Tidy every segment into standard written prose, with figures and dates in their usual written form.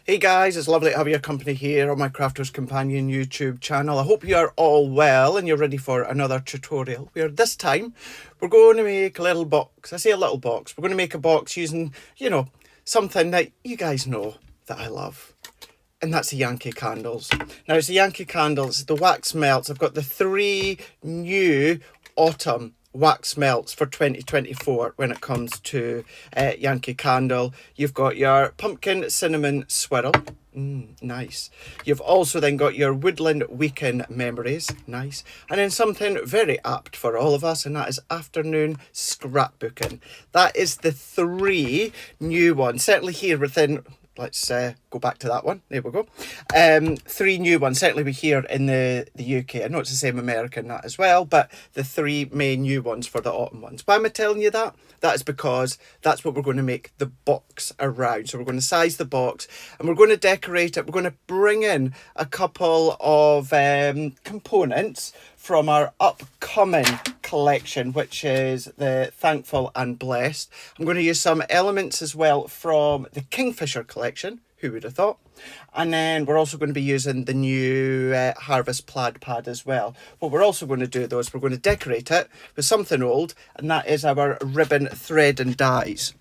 Hey guys, it's lovely to have your company here on my Crafter's Companion YouTube channel. I hope you are all well and you're ready for another tutorial where this time we're going to make a little box. I say a little box. We're going to make a box using, something that you guys know that I love. And that's the Yankee Candles. Now it's the Yankee Candles, the wax melts. I've got the 3 new autumn wax melts for 2024 when it comes to Yankee Candle. You've got your pumpkin cinnamon swirl. Nice. You've also then got your woodland weekend memories. Nice. And then something very apt for all of us, and that is afternoon scrapbooking. That is the 3 new ones. Certainly here within... Let's go back to that one. There we go. 3 new ones. Certainly we here in the UK. I know it's the same American that as well, but the 3 main new ones for the autumn ones. Why am I telling you that? That is because that's what we're going to make the box around. So we're going to size the box and we're going to decorate it. We're going to bring in a couple of components from our upcoming collection, which is the Thankful and Blessed. I'm going to use some elements as well from the Kingfisher collection. Who would have thought? And then we're also going to be using the new Harvest plaid pad as well. What we're also going to do though is we're going to decorate it with something old, and that is our ribbon thread and dies.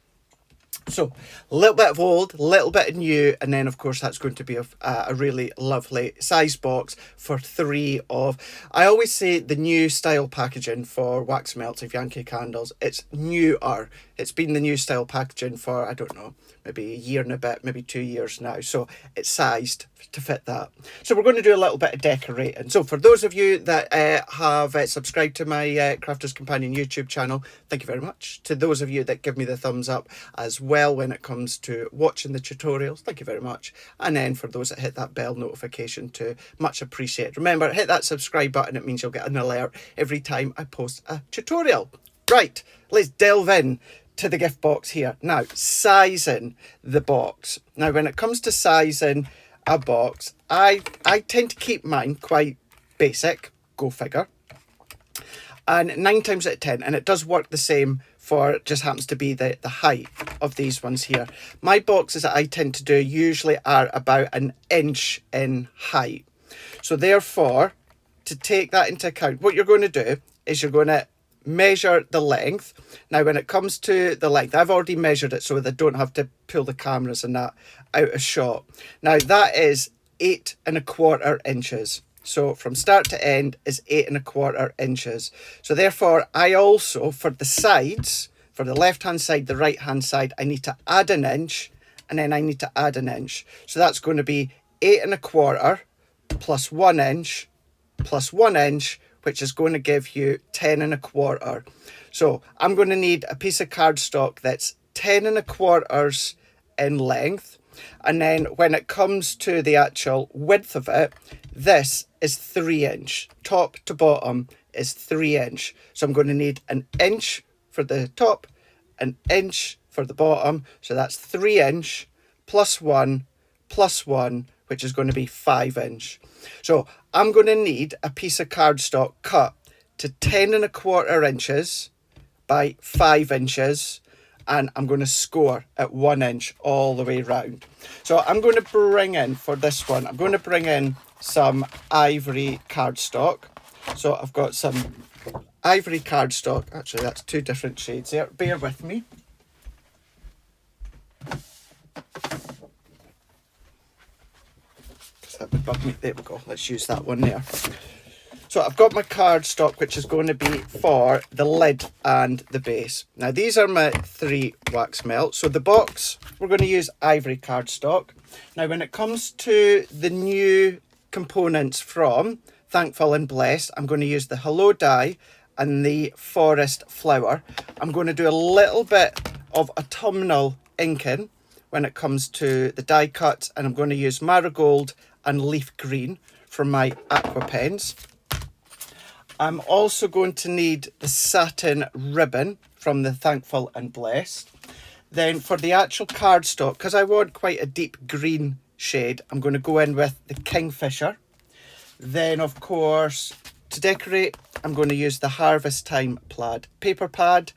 So a little bit of old, a little bit of new, and then of course that's going to be a really lovely size box for 3 of... I always say the new style packaging for wax melts of Yankee Candles. It's newer. It's been the new style packaging for, I don't know, maybe a year and a bit, maybe 2 years now. So it's sized to fit that. So we're going to do a little bit of decorating. So for those of you that have subscribed to my Crafter's Companion YouTube channel, thank you very much. To those of you that give me the thumbs up as well when it comes to watching the tutorials, thank you very much. And then for those that hit that bell notification too, much appreciated. Remember, hit that subscribe button. It means you'll get an alert every time I post a tutorial. Right, let's delve in to the gift box here. Now, sizing the box. Now, when it comes to sizing a box, I tend to keep mine quite basic, go figure. And 9 times out of 10, and it does work the same for, it just happens to be the height of these ones here. My boxes that I tend to do usually are about 1 inch in height. So therefore, to take that into account, what you're going to do is you're going to measure the length. Now when it comes to the length, I've already measured it so that I don't have to pull the cameras and that out of shot. Now that is 8 1/4 inches. So from start to end is 8 1/4 inches. So therefore I also, for the sides, for the left hand side, the right hand side, I need to add 1 inch, and then I need to add 1 inch. So that's going to be 8 1/4 plus 1 inch plus 1 inch, which is going to give you 10 1/4. So I'm going to need a piece of cardstock that's 10 1/4 in length. And then when it comes to the actual width of it, this is 3 inch. Top to bottom is 3 inch. So I'm going to need 1 inch for the top, 1 inch for the bottom. So that's 3 inch plus 1, which is going to be 5 inch. So I'm going to need a piece of cardstock cut to 10 1/4 inches by 5 inches, and I'm going to score at 1 inch all the way round. So I'm going to bring in, for this one, I'm going to bring in some ivory cardstock. So I've got some ivory cardstock. Actually, that's 2 different shades there. Bear with me. That would bug me. There we go. Let's use that one there. So I've got my cardstock, which is going to be for the lid and the base. Now these are my 3 wax melts. So the box, we're going to use ivory cardstock. Now when it comes to the new components from Thankful and Blessed, I'm going to use the Hello die and the Forest Flower. I'm going to do a little bit of autumnal inking when it comes to the die cuts, and I'm going to use Marigold and Leaf Green from my aqua pens. I'm also going to need the satin ribbon from the Thankful and Blessed. Then for the actual cardstock, because I want quite a deep green shade, I'm going to go in with the Kingfisher. Then of course, to decorate, I'm going to use the Harvest Time plaid paper pad.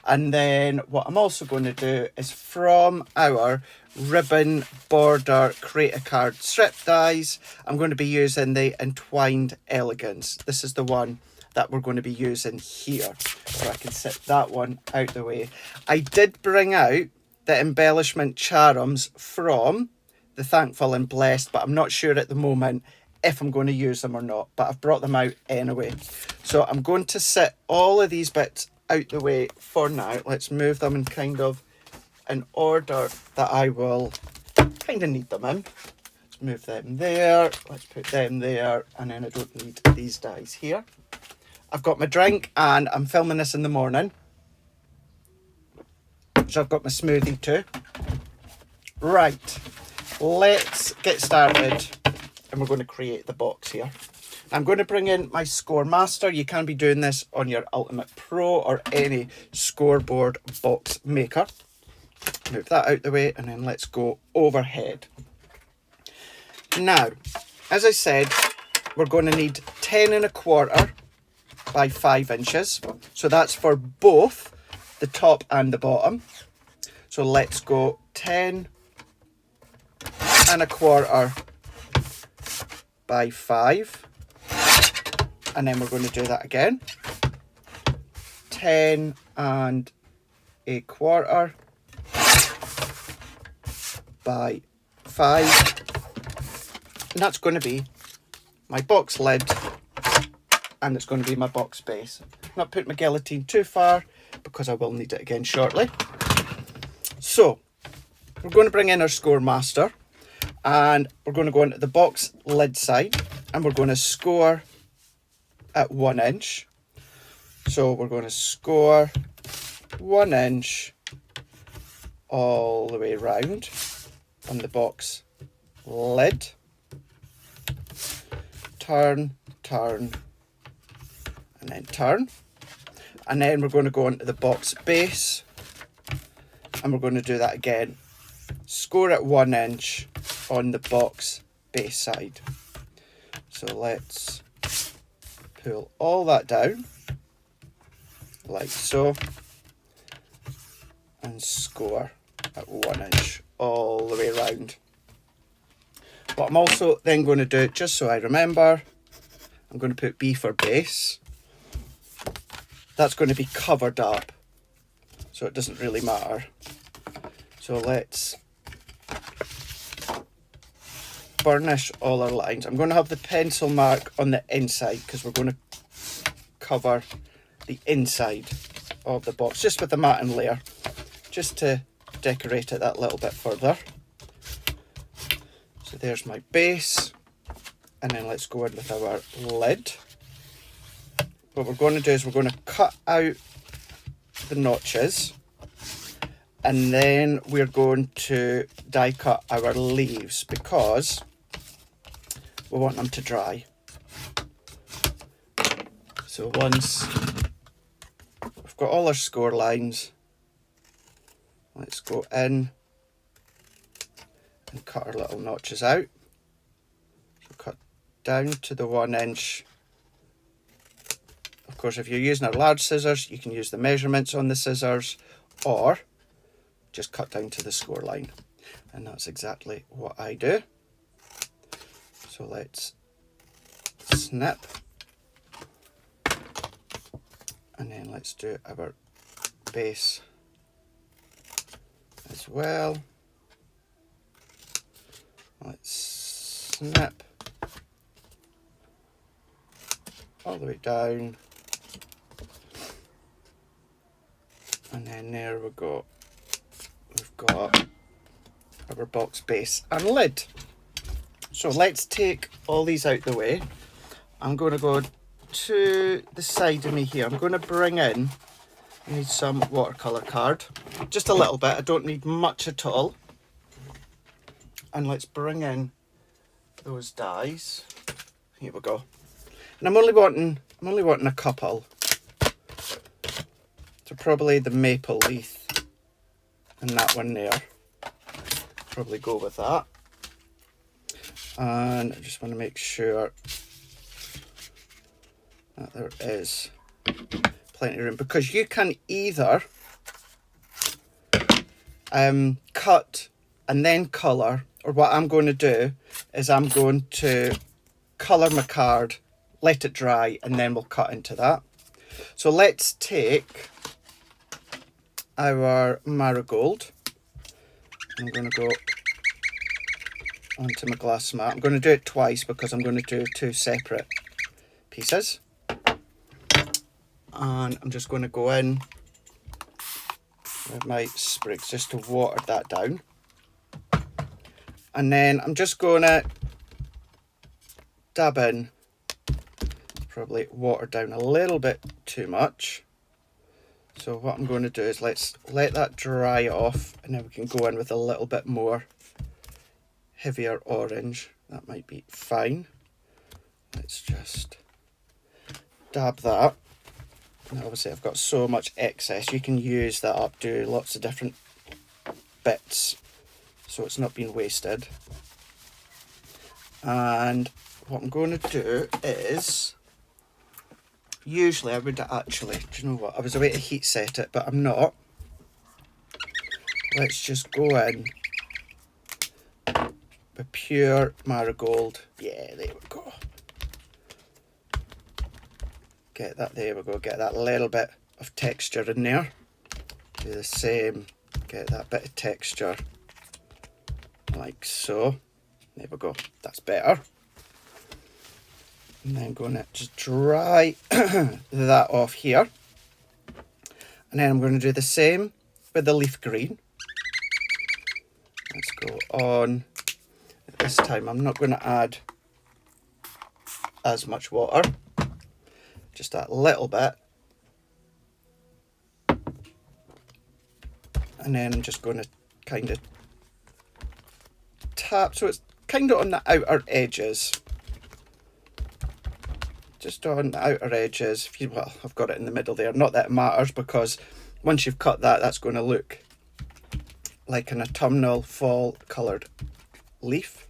And then what I'm also going to do is from our ribbon border create a card strip dies, I'm going to be using the Entwined Elegance. This is the one that we're going to be using here. So I can set that one out the way. I did bring out the embellishment charms from the Thankful and Blessed, but I'm not sure at the moment if I'm going to use them or not, but I've brought them out anyway. So I'm going to set all of these bits out the way for now. Let's move them in kind of an order that I will kind of need them in. Let's move them there, let's put them there, and then I don't need these dies here. I've got my drink and I'm filming this in the morning, so I've got my smoothie too. Right, let's get started, and we're going to create the box here. I'm going to bring in my Scoremaster. You can be doing this on your Ultimate Pro or any scoreboard box maker. Move that out the way, and then let's go overhead. Now, as I said, we're going to need 10 1/4 by 5 inches. So that's for both the top and the bottom. So let's go 10 1/4 by 5. And then we're going to do that again. 10 1/4 by 5. And that's going to be my box lid, and it's going to be my box base. Not put my guillotine too far because I will need it again shortly. So we're going to bring in our Scoremaster, and we're going to go into the box lid side, and we're going to score at 1 inch. So we're going to score 1 inch all the way around on the box lid. Turn, turn, and then turn. And then we're going to go into the box base, and we're going to do that again. Score at 1 inch on the box base side. So let's pull all that down like so, and score at 1 inch all the way around. What I'm also then going to do, just so I remember, I'm going to put B for base. That's going to be covered up, so it doesn't really matter. So let's burnish all our lines. I'm going to have the pencil mark on the inside because we're going to cover the inside of the box just with the matting layer, just to decorate it that little bit further. So there's my base, and then let's go in with our lid. What we're going to do is we're going to cut out the notches, and then we're going to die cut our leaves because we want them to dry. So once we've got all our score lines, let's go in and cut our little notches out. So cut down to the 1 inch. Of course, if you're using our large scissors, you can use the measurements on the scissors, or just cut down to the score line. And that's exactly what I do. So let's snip. And then let's do our base as well. Let's snip all the way down, and then there we go. We've got our box base and lid. So let's take all these out the way. I'm going to go to the side of me here. I'm going to bring in, I need some watercolour card, just a little bit. I don't need much at all. And let's bring in those dies. Here we go. And I'm only wanting a couple. So probably the maple leaf and that one there. Probably go with that. And I just want to make sure that there is plenty of room, because you can either cut and then colour, or what I'm going to do is I'm going to colour my card, let it dry, and then we'll cut into that. So let's take our marigold. I'm going to go onto my glass mat. I'm going to do it twice because I'm going to do 2 separate pieces. And I'm just going to go in with my sprigs just to water that down. And then I'm just going to dab in, probably water down a little bit too much. So what I'm going to do is let's let that dry off, and then we can go in with a little bit more heavier orange. That might be fine. Let's just dab that. And obviously I've got so much excess, you can use that up, do lots of different bits so it's not being wasted. And what I'm going to do is, usually I would actually, do you know what, I was away to heat set it, but I'm not. Let's just go in with pure marigold. Yeah, there we go. Get that, there we go, get that little bit of texture in there. Do the same, get that bit of texture, like so. There we go, that's better. And then going to just dry that off here. And then I'm going to do the same with the leaf green. Let's go on. This time I'm not going to add as much water. Just that little bit. And then I'm just going to kind of tap, so it's kind of on the outer edges. Just on the outer edges. If you, well, I've got it in the middle there. Not that it matters, because once you've cut that, that's going to look like an autumnal fall coloured leaf.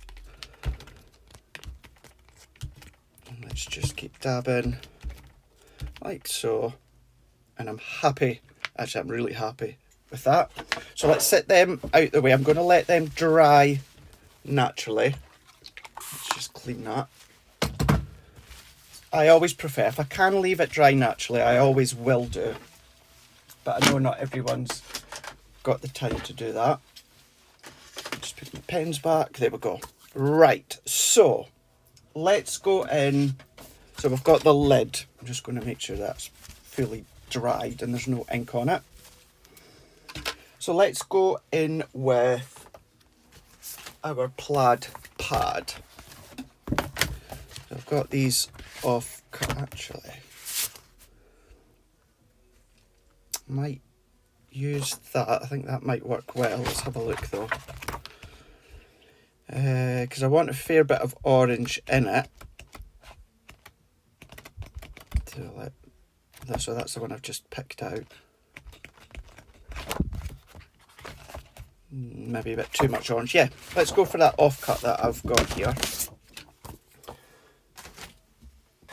And let's just keep dabbing like so. And I'm happy, actually I'm really happy with that. So let's set them out the way. I'm going to let them dry naturally. Let's just clean that. I always prefer, if I can leave it dry naturally, I always will do. But I know not everyone's got the time to do that. Just put my pens back. There we go. Right, so let's go in. So we've got the lid. I'm just going to make sure that's fully dried and there's no ink on it. So let's go in with our plaid pad. So I've got these off cut, actually. Might use that. I think that might work well. Let's have a look though. Because I want a fair bit of orange in it. So that's the one I've just picked out. Maybe a bit too much orange. Yeah, let's go for that offcut that I've got here.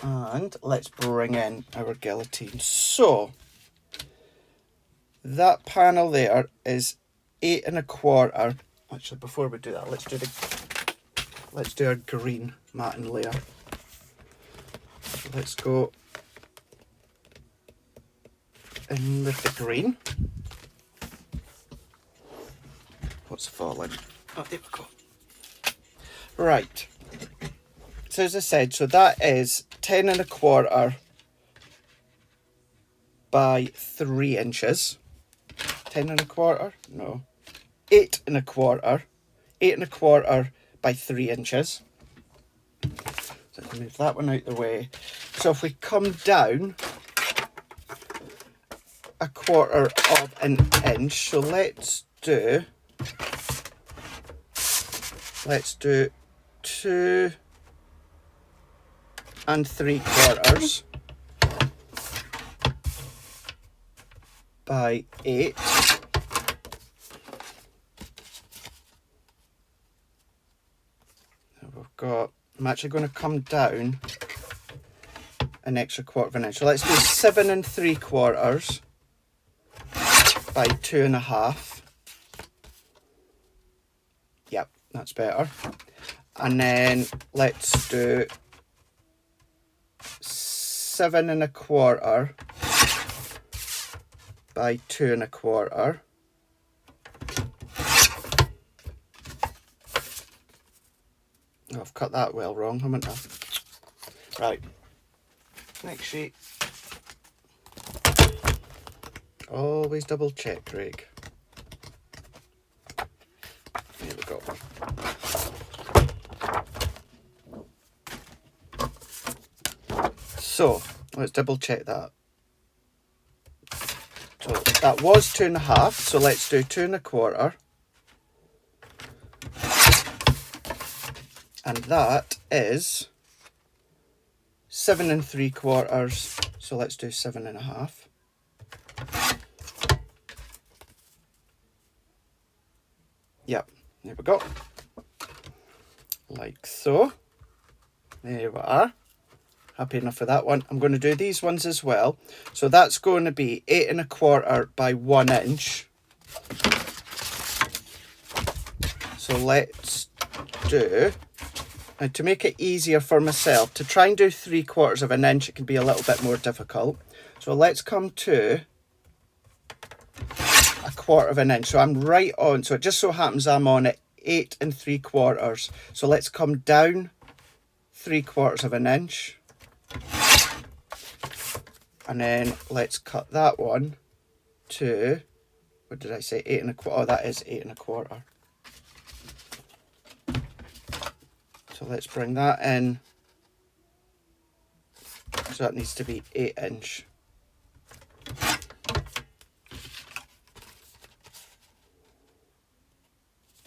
And let's bring in our guillotine. So that panel there is 8 1/4. Actually, before we do that, let's do our green matting layer. So let's go in with the green. What's falling? Oh, there we go. Right. So as I said, so that is 10 1/4 by 3 inches. 10 1/4? No. 8 1/4. 8 1/4 by 3 inches. So I can move that one out the way. So if we come down 1/4 of an inch, so let's do 2 3/4 by 8. And we've got, I'm actually going to come down an extra 1/4 of an inch. So let's do 7 3/4 by 2 1/2. Yep, that's better. And then let's do 7 1/4 by 2 1/4. Oh, I've cut that well wrong, haven't I? Right, next sheet. Always double check, Craig. There we go. So let's double check that. So that was 2 1/2, so let's do 2 1/4. And that is 7 3/4, so let's do 7 1/2. Yep, there we go. Like so. There we are. Happy enough with that one. I'm going to do these ones as well. So that's going to be 8 1/4 by 1 inch. So let's do, now to make it easier for myself, to try and do 3/4 of an inch, it can be a little bit more difficult. So let's come to 1/4 of an inch. So I'm right on, so it just so happens I'm on at 8 3/4. So let's come down 3/4 of an inch. And then let's cut that one to, what did I say, 8 1/4. Oh, that is 8 1/4. So let's bring that in. So that needs to be 8 inch.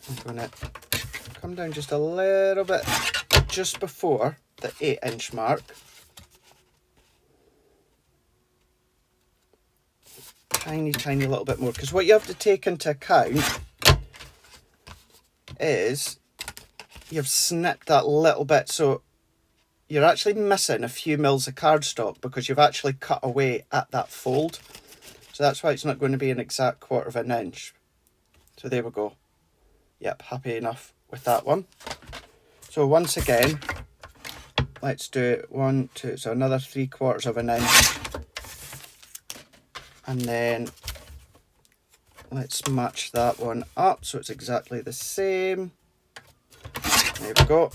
I'm going to come down just a little bit just before the 8 inch mark. Tiny little bit more, because what you have to take into account is you've snipped that little bit, so you're actually missing a few mils of cardstock because you've actually cut away at that fold. So that's why it's not going to be an exact 1/4 of an inch. So there we go. Yep, happy enough with that one. So once again, let's do 1, 2, so another 3/4 of an inch. And then let's match that one up so it's exactly the same. There we go.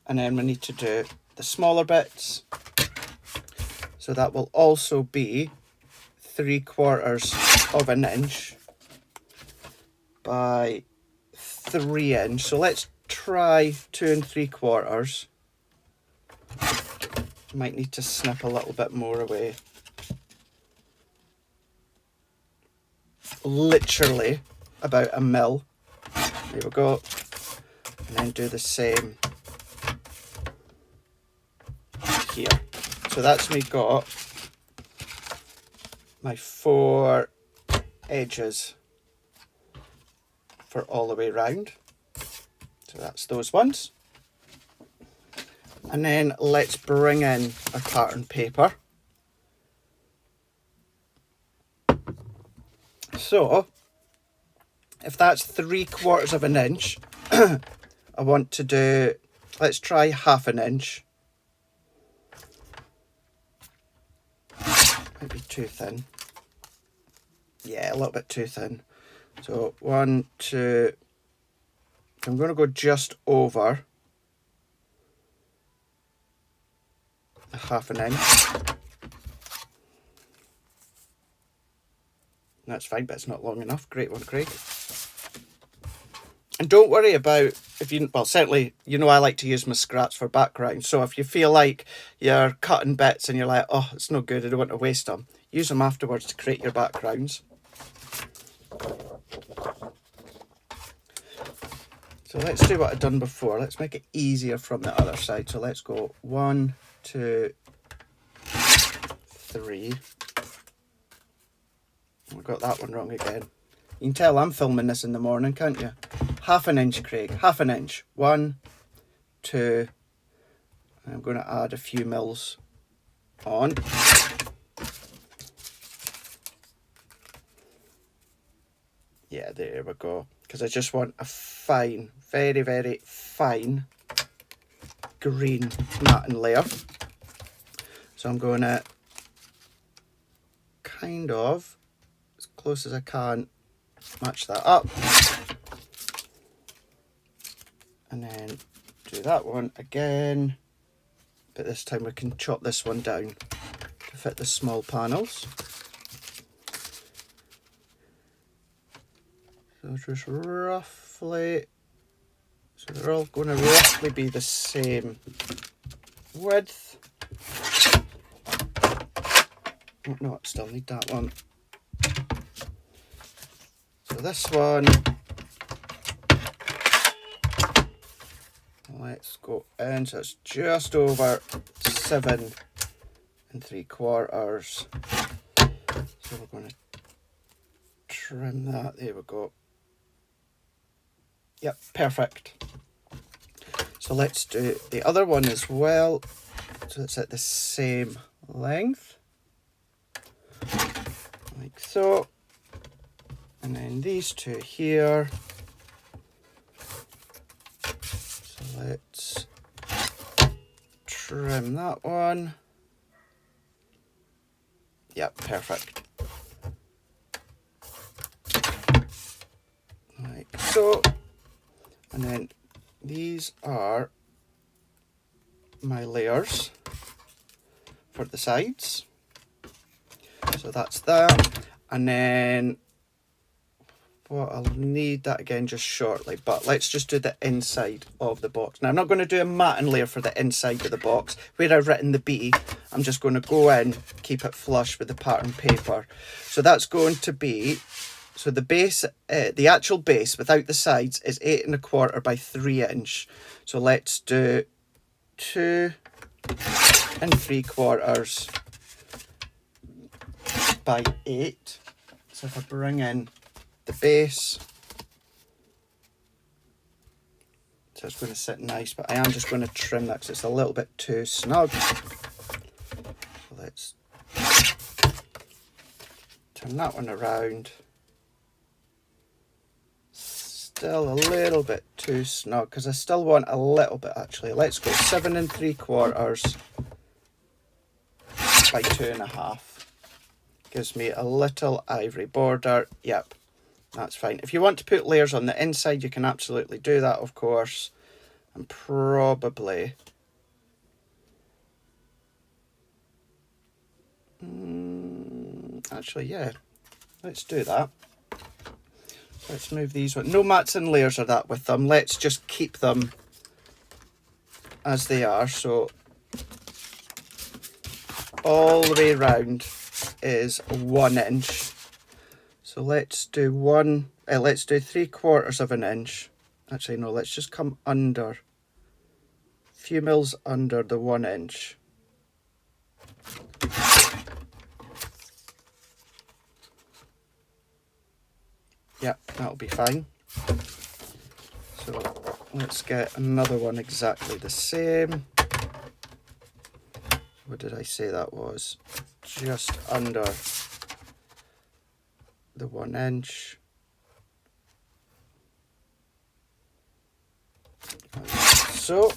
And then we need to do the smaller bits. So that will also be 3/4 of an inch by 3 inch. So let's try 2 3/4. Might need to snip a little bit more away. Literally about a mil. There we go. And then do the same here. So that's me got my 4 edges for all the way round. So that's those ones. And then let's bring in our pattern paper. So if that's 3/4 of an inch, I want to do, let's try 1/2 inch. Might be too thin. Yeah, a little bit too thin. So 1, 2, I'm going to go just over 1/2 inch. That's fine, but it's not long enough. Great one, Craig. And don't worry about, if you, well, certainly, you know I like to use my scraps for background. So if you feel like you're cutting bits and you're like, oh, it's no good, I don't want to waste them, use them afterwards to create your backgrounds. So let's do what I've done before. Let's make it easier from the other side. So let's go 1, 2, 3. I got that one wrong again. You can tell I'm filming this in the morning, can't you? 1/2 inch, Craig. 1/2 inch. 1, 2. I'm going to add a few mils on. Yeah, there we go. because I just want a fine, very, very fine green matting layer. So I'm going to kind of, as close as I can, match that up. And then do that one again. But this time we can chop this one down to fit the small panels. So just roughly, so they're all going to roughly be the same width. Oh, no, I still need that one. So this one, let's go in, so it's just over 7 3/4. So we're going to trim that, there we go. Yep, perfect. So let's do the other one as well. So it's at the same length, like so. And then these two here. So let's trim that one. Yep, perfect. Like so. And then these are my layers for the sides. So that's that. And then what I'll need that again just shortly, but let's just do the inside of the box. Now I'm not going to do a matting layer for the inside of the box. Where I've written the B, I'm just going to go in, keep it flush with the pattern paper. So that's going to be, so the base, the actual base without the sides is 8 1/4 by 3 inch. So let's do 2 3/4 by 8. So if I bring in the base, so it's going to sit nice, but I am just going to trim that because it's a little bit too snug. So let's turn that one around. Still a little bit too snug because I still want a little bit actually. Let's go 7 3/4 by 2 1/2. Gives me a little ivory border. Yep, that's fine. If you want to put layers on the inside, you can absolutely do that, of course. And probably actually, yeah, let's do that. Let's move these one. No mats and layers or that with them. Let's just keep them as they are. So all the way around is 1 inch. So let's do let's do 3/4 of an inch. Actually, no, let's just come under, a few mils under the 1 inch. Yep, that'll be fine. So let's get another one exactly the same. What did I say that was? Just under the 1 inch. Like so.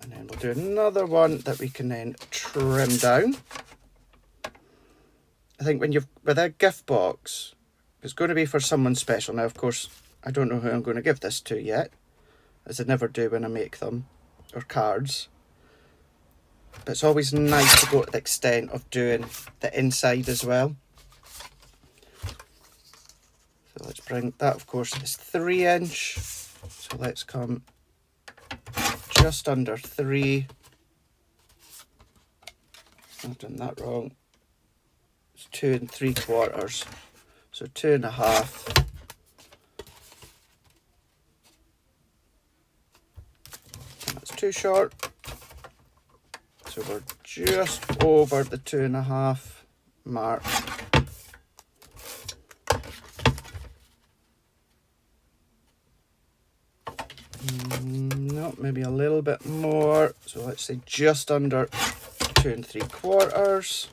And then we'll do another one that we can then trim down. I think when you've, with a gift box, it's going to be for someone special. Now, of course, I don't know who I'm going to give this to yet, as I never do when I make them, or cards. But it's always nice to go to the extent of doing the inside as well. So let's bring that, of course, is 3 inch. So let's come just under 3. I've done that wrong. It's 2 3/4. So 2 1/2. That's too short. So we're just over the 2 1/2 mark. No, maybe a little bit more. So let's say just under 2 3/4.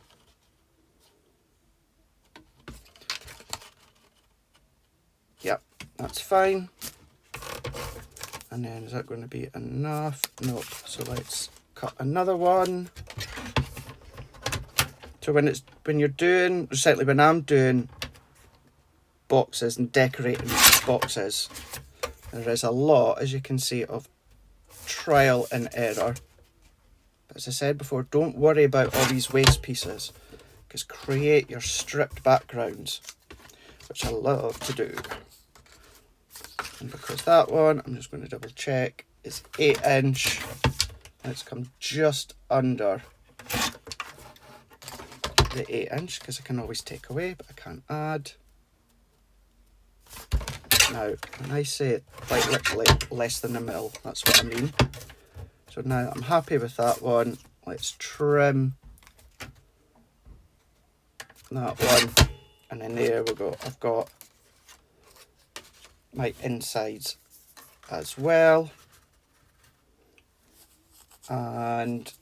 Yep, That's fine. And then is that going to be enough? Nope. So let's cut another one. So when you're doing, certainly when I'm doing boxes and decorating boxes, there is a lot, as you can see, of trial and error. But as I said before, don't worry about all these waste pieces, because create your stripped backgrounds, which I love to do. And because that one, I'm just going to double check, is 8-inch, and it's come just under the 8-inch, because I can always take away, but I can't add. Now, when I say it, like literally less than a mil, that's what I mean. So now I'm happy with that one. Let's trim that one. And then there we go. I've got my insides as well. And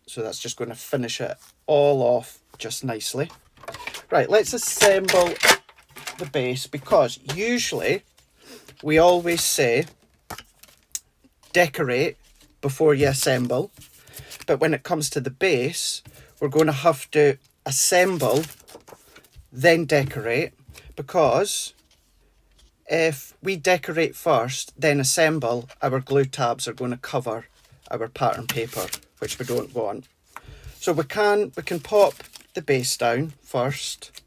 so that's just going to finish it all off just nicely. Right, let's assemble the base, because usually we always say decorate before you assemble, but when it comes to the base, we're going to have to assemble then decorate, because if we decorate first then assemble, our glue tabs are going to cover our pattern paper, which we don't want. So we can pop the base down first,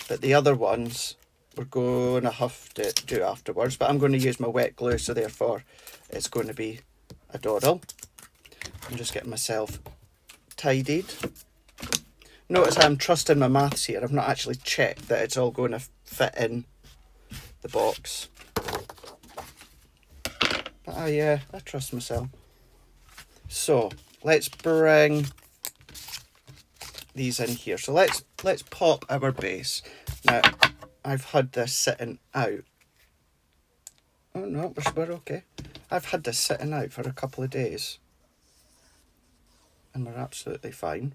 but the other ones we're going to have to do afterwards. But I'm going to use my wet glue, so therefore it's going to be a doddle. I'm just getting myself tidied. Notice how I'm trusting my maths here. I've not actually checked that it's all going to fit in the box. But I trust myself. So let's bring these in here. So let's pop our base. Now I've had this sitting out. Oh no, we're okay. I've had this sitting out for a couple of days and we're absolutely fine.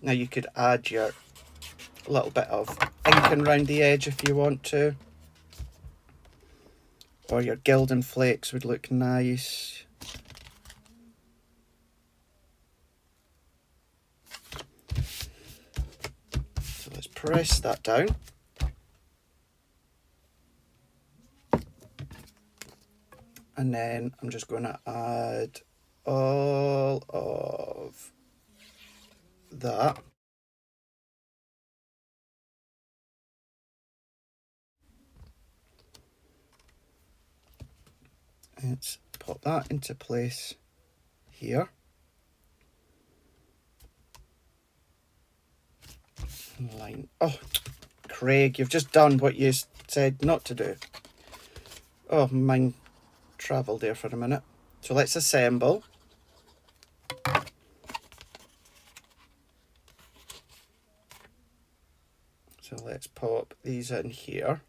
Now you could add your little bit of inking around the edge if you want to, or your gilding flakes would look nice. So let's press that down. And then I'm just going to add all of that. Let's pop that into place here. Line. Oh, Craig, you've just done what you said not to do. Oh, mine travelled there for a minute. So let's assemble. So let's pop these in here.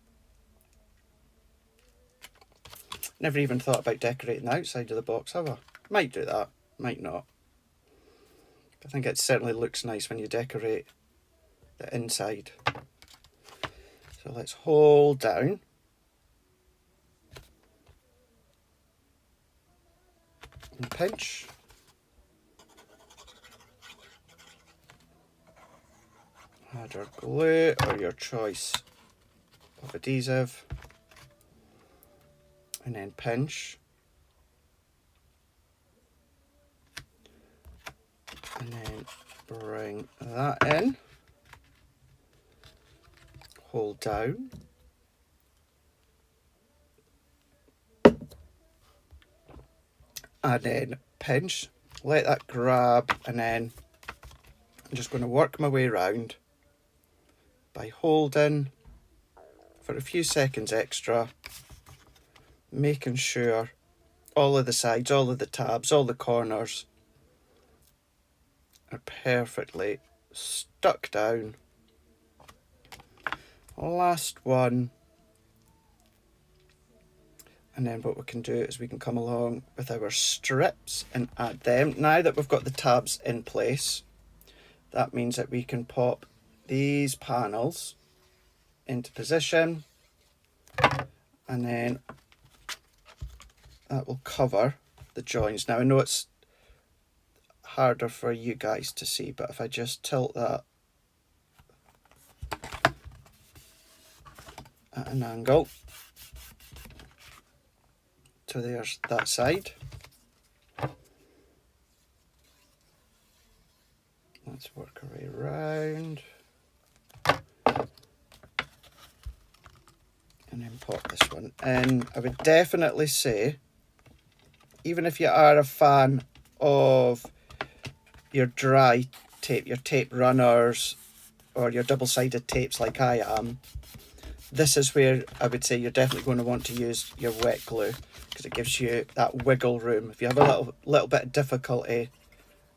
Never even thought about decorating the outside of the box, have I? Might do that, might not. I think it certainly looks nice when you decorate the inside. So let's hold down. And pinch. Add your glue or your choice of adhesive. And then pinch. And then bring that in. Hold down. And then pinch. Let that grab, and then I'm just going to work my way around by holding for a few seconds extra, making sure all of the sides, all of the tabs, all the corners are perfectly stuck down. Last one. And then what we can do is we can come along with our strips and add them. Now that we've got the tabs in place, that means that we can pop these panels into position, and then that will cover the joins. Now I know it's harder for you guys to see, but if I just tilt that at an angle, so there's that side. Let's work our way around and then pop this one in. I would definitely say, even if you are a fan of your dry tape, your tape runners, or your double-sided tapes like I am, this is where I would say you're definitely going to want to use your wet glue, because it gives you that wiggle room. If you have a little bit of difficulty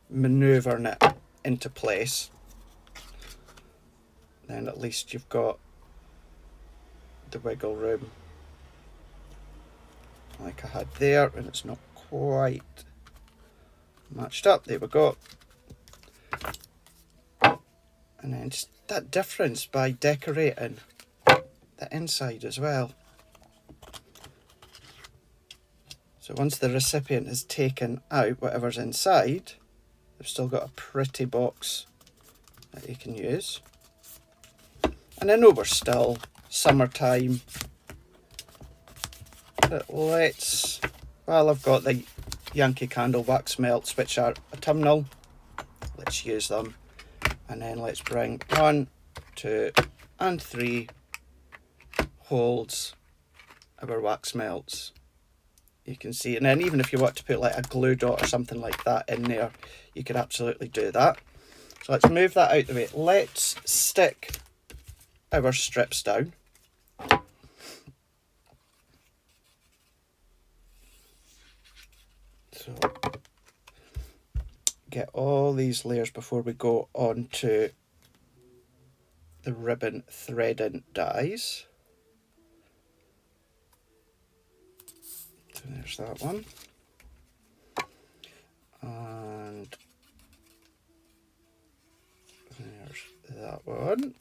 manoeuvring it into place, then at least you've got the wiggle room like I had there, and it's not quite matched up. There we go. And then just that difference by decorating the inside as well. So once the recipient has taken out whatever's inside, they've still got a pretty box that you can use. And I know we're still summertime, but let's, well, I've got the Yankee Candle wax melts, which are autumnal. Let's use them. And then let's bring 1, 2, and 3 holds of our wax melts. You can see, and then even if you want to put like a glue dot or something like that in there, you could absolutely do that. So let's move that out the way. Let's stick our strips down. So get all these layers before we go on to the ribbon threading dies. So there's that one. And there's that one.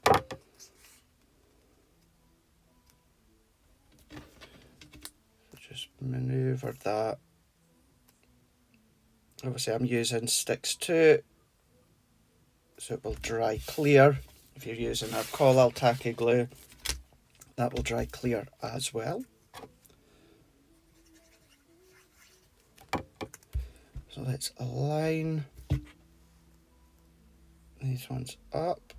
So just maneuver that. Obviously I'm using Stix2, so it will dry clear. If you're using our Collal tacky glue, that will dry clear as well. So let's align these ones up,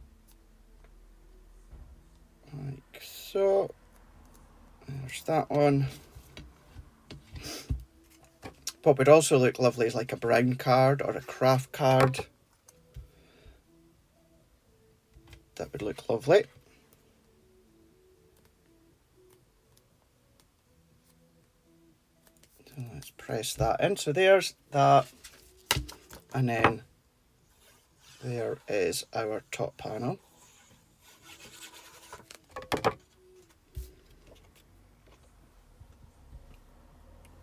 like so. There's that one. What would also look lovely is like a brown card or a craft card. That would look lovely. So let's press that in. So there's that. And then there is our top panel.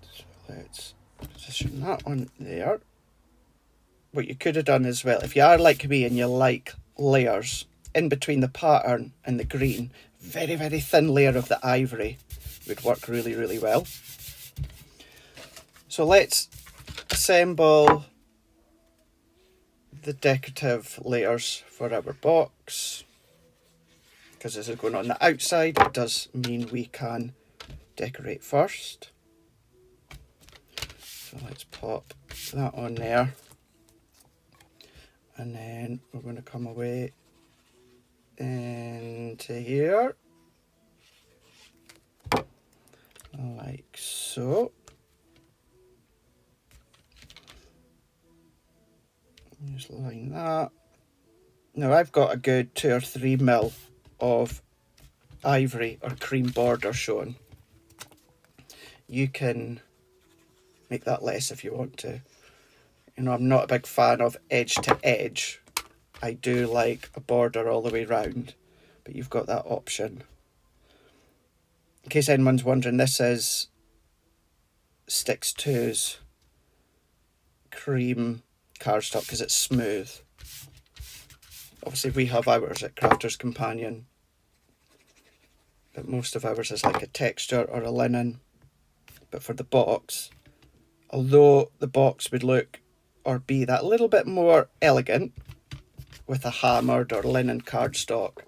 So let's position that one there. What you could have done as well, if you are like me and you like layers in between the pattern and the green, very, very thin layer of the ivory would work really, really well. So let's assemble the decorative layers for our box. Because this is going on the outside, it does mean we can decorate first. So let's pop that on there. And then we're going to come away into here, like so. Just line that. Now I've got a good 2 or 3 mil of ivory or cream border showing. You can make that less if you want to. You know, I'm not a big fan of edge to edge. I do like a border all the way round, but you've got that option. In case anyone's wondering, this is Stix2's cream cardstock because it's smooth. Obviously we have ours at Crafter's Companion but most of ours is like a texture or a linen. But for the box, although the box would look or be that little bit more elegant with a hammered or linen cardstock,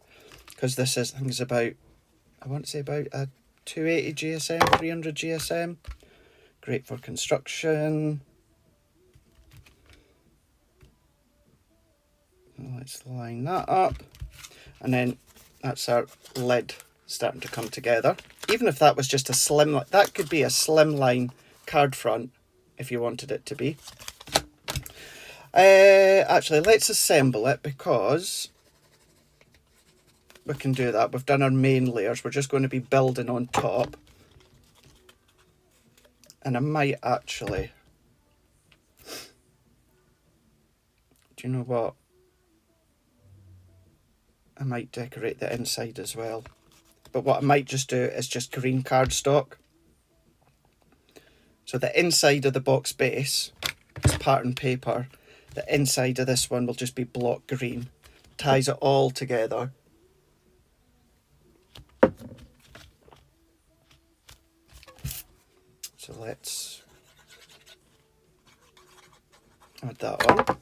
because this is, I think, is about, I want to say about a 280 GSM, 300 GSM. Great for construction. Let's line that up, and then that's our lid starting to come together. Even if that was just a slim, that could be a slimline card front if you wanted it to be. Actually, let's assemble it, because we can do that. We've done our main layers. We're just going to be building on top. And I might actually, do you know what? I might decorate the inside as well. But what I might just do is just green cardstock. So the inside of the box base is pattern paper. The inside of this one will just be block green. Ties it all together. So let's add that on.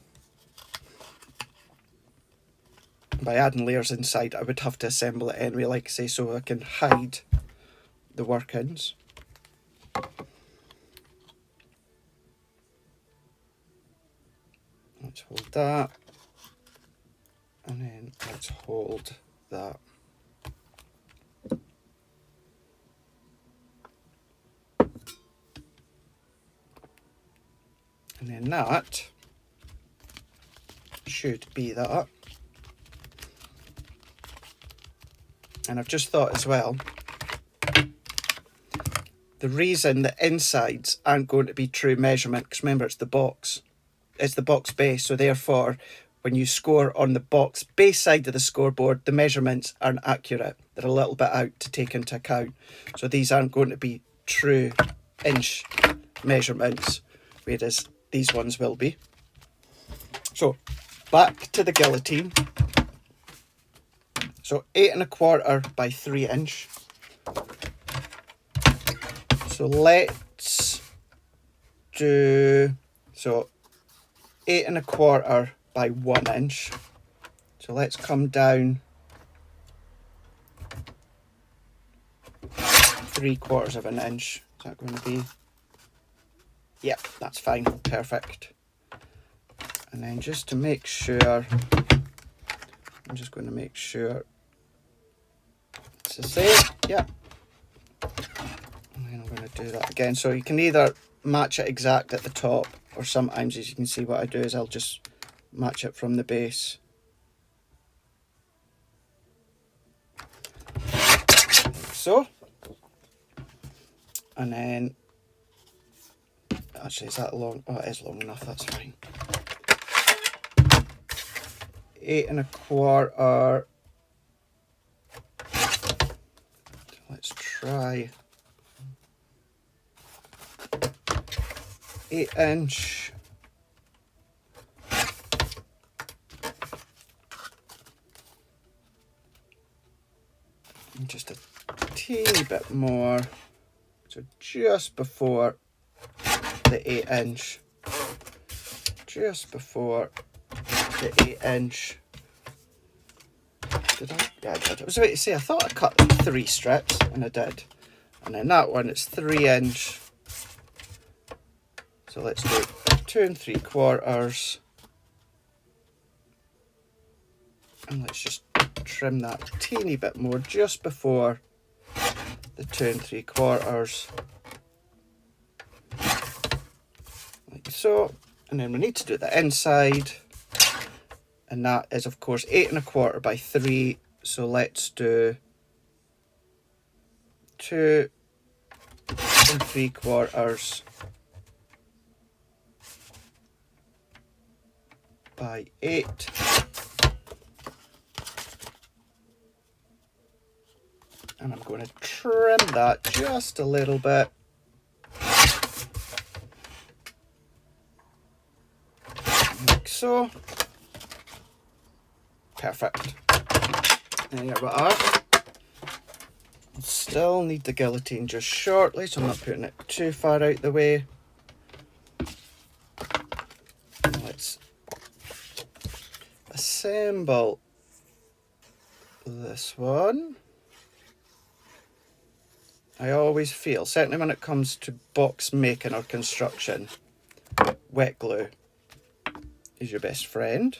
By adding layers inside, I would have to assemble it anyway, like I say, so I can hide the workings. Let's hold that, and then let's hold that. And then that should be that. And I've just thought as well, the reason the insides aren't going to be true measurement, because remember, it's the box base, so therefore when you score on the box base side of the scoreboard, the measurements aren't accurate. They're a little bit out to take into account. So these aren't going to be true inch measurements, whereas these ones will be. So back to the guillotine. So 8 1/4 by 3 inch. So let's do, so 8 1/4 by 1 inch. So let's come down 3/4 of an inch. Is that going to be? Yep, that's fine, perfect. And then just to make sure, I'm just going to make sure it's the same. Yeah. And then I'm going to do that again. So you can either match it exact at the top, or sometimes, as you can see, what I do is I'll just match it from the base. Like so. And then, actually, is that long? Oh, it is long enough, that's fine. 8 1/4. Let's try 8 inch. And just a teeny bit more. So just before the 8 inch. Just before the 8 inch. Did I? Yeah, I did. I was about to say, I thought I cut 3 strips, and I did. And then that one, it's 3 inch. So let's do 2 3/4. And let's just trim that a teeny bit more just before the 2 3/4. Like so. And then we need to do the inside. And that is, of course, 8 1/4 by 3. So let's do 2 3/4 by 8. And I'm going to trim that just a little bit. Like so. Perfect. There we are. I'll still need the guillotine just shortly, so I'm not putting it too far out the way. Let's assemble this one. I always feel, certainly when it comes to box making or construction, wet glue is your best friend.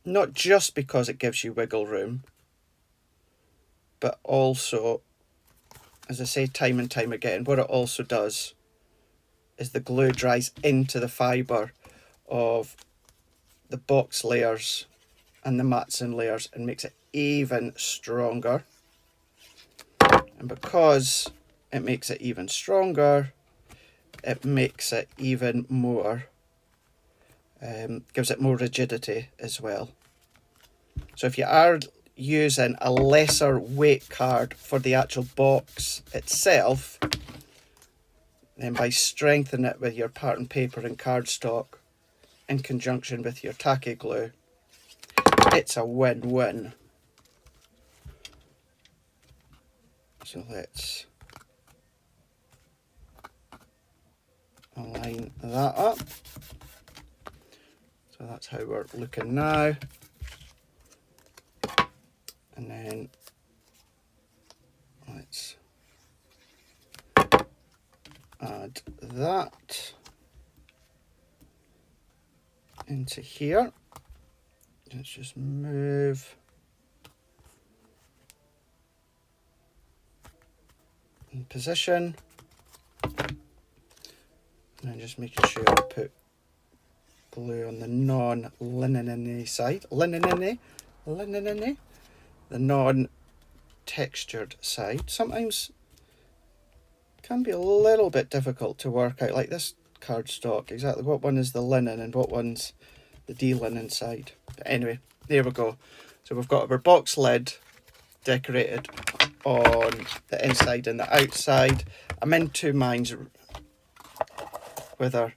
Not just because it gives you wiggle room, but also, as I say time and time again, what it also does is the glue dries into the fibre of the box layers and the matson layers and makes it even stronger. And because it makes it even stronger, it makes it even more, gives it more rigidity as well. So if you are using a lesser weight card for the actual box itself, then by strengthening it with your pattern paper and cardstock in conjunction with your tacky glue, it's a win-win. So let's align that up. So that's how we're looking now. And then let's add that into here. Let's just move in position. And just making sure I put glue on the non-linen-y side. Linen-y? Linen-y? The non-textured side. Sometimes can be a little bit difficult to work out, like this cardstock, exactly what one is the linen and what one's the de-linen side. But anyway, there we go. So we've got our box lid decorated on the inside and the outside. I'm in two minds whether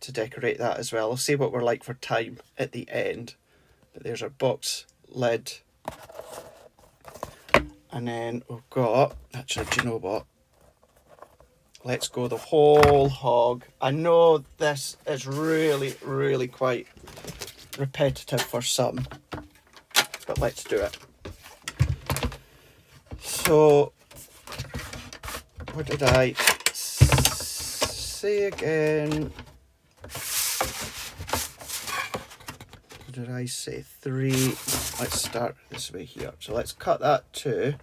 to decorate that as well. I'll see what we're like for time at the end. But there's our box lid. And then we've got, actually, do you know what? Let's go the whole hog. I know this is really, really quite repetitive for some, but let's do it. So, what did I say again? What did I say? 3. Let's start this way here. So let's cut that to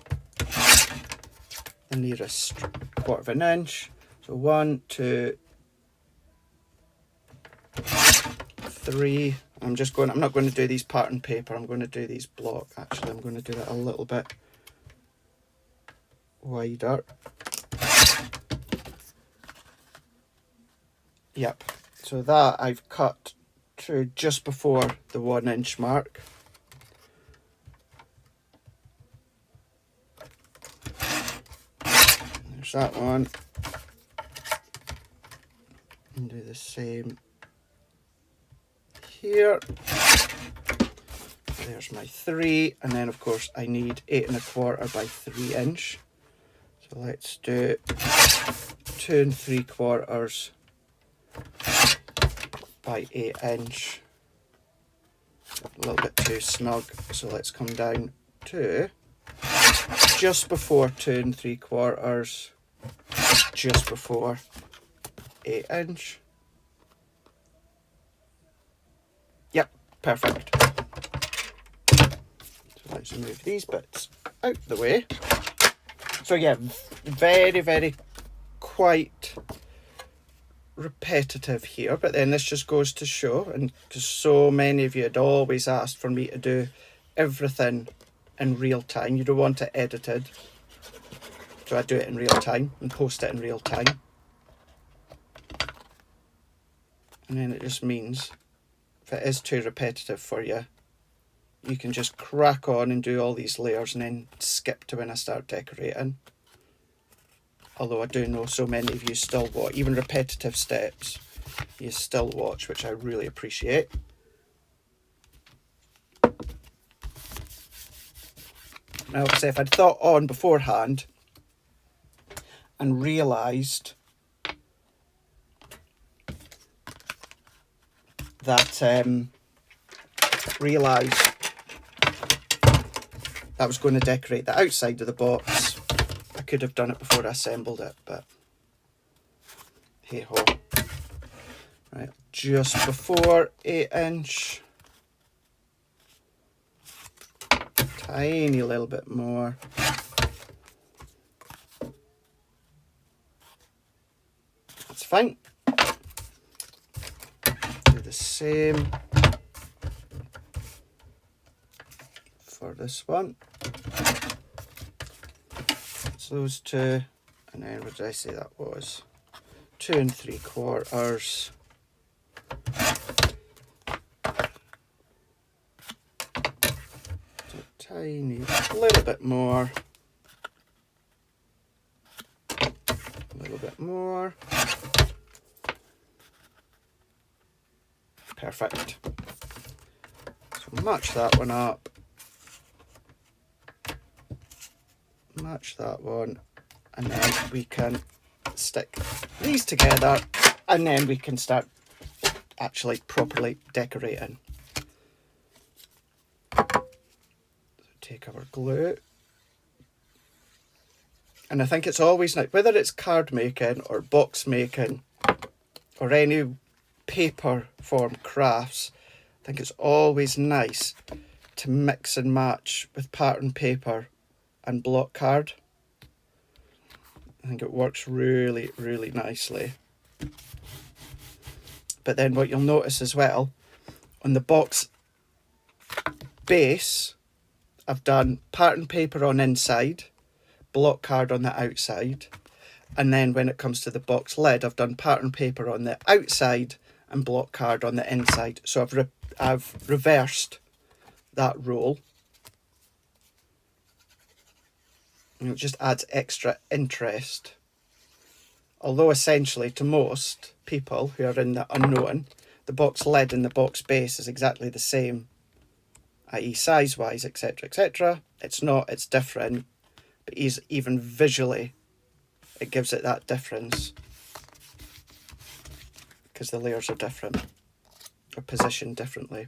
the nearest 1/4 inch. So 1, 2, 3. I'm not going to do these pattern paper. I'm going to do these block. Actually, I'm going to do that a little bit wider. Yep. So that I've cut to just before the 1 inch mark. There's that one. And do the same here. There's my 3, and then of course I need 8 1/4 by 3 inch. So let's do 2 3/4 by 8 inch. A little bit too snug, so let's come down to just before 2 3/4, just before 8 inch. Yep, perfect. So let's move these bits out the way. So yeah, very, very quite repetitive here, but then this just goes to show, and because so many of you had always asked for me to do everything in real time, you don't want it edited, so I do it in real time and post it in real time. And then it just means if it is too repetitive for you, you can just crack on and do all these layers and then skip to when I start decorating. Although I do know so many of you still watch, even repetitive steps, you still watch, which I really appreciate. Now, obviously, if I'd thought on beforehand and realised that I was going to decorate the outside of the box, I could have done it before I assembled it, but hey ho. Right, just before 8-inch. Tiny little bit more. That's fine. Do the same for this one. So those two, and then what did I say that was? 2 3/4. Tiny little bit more. A little bit more. Perfect. So match that one up. Match that one. And then we can stick these together. And then we can start actually properly decorating. Take our glue, and I think it's always nice, whether it's card making or box making or any paper form crafts, I think it's always nice to mix and match with pattern paper and block card. I think it works really, really nicely. But then what you'll notice as well, on the box base, I've done pattern paper on inside, block card on the outside, and then when it comes to the box lid, I've done pattern paper on the outside and block card on the inside. So I've reversed that role. And it just adds extra interest. Although essentially to most people who are in the unknown, the box lid and the box base is exactly the same, i.e. size-wise, etc., etc. It's not, it's different, but even visually, it gives it that difference because the layers are different, or positioned differently.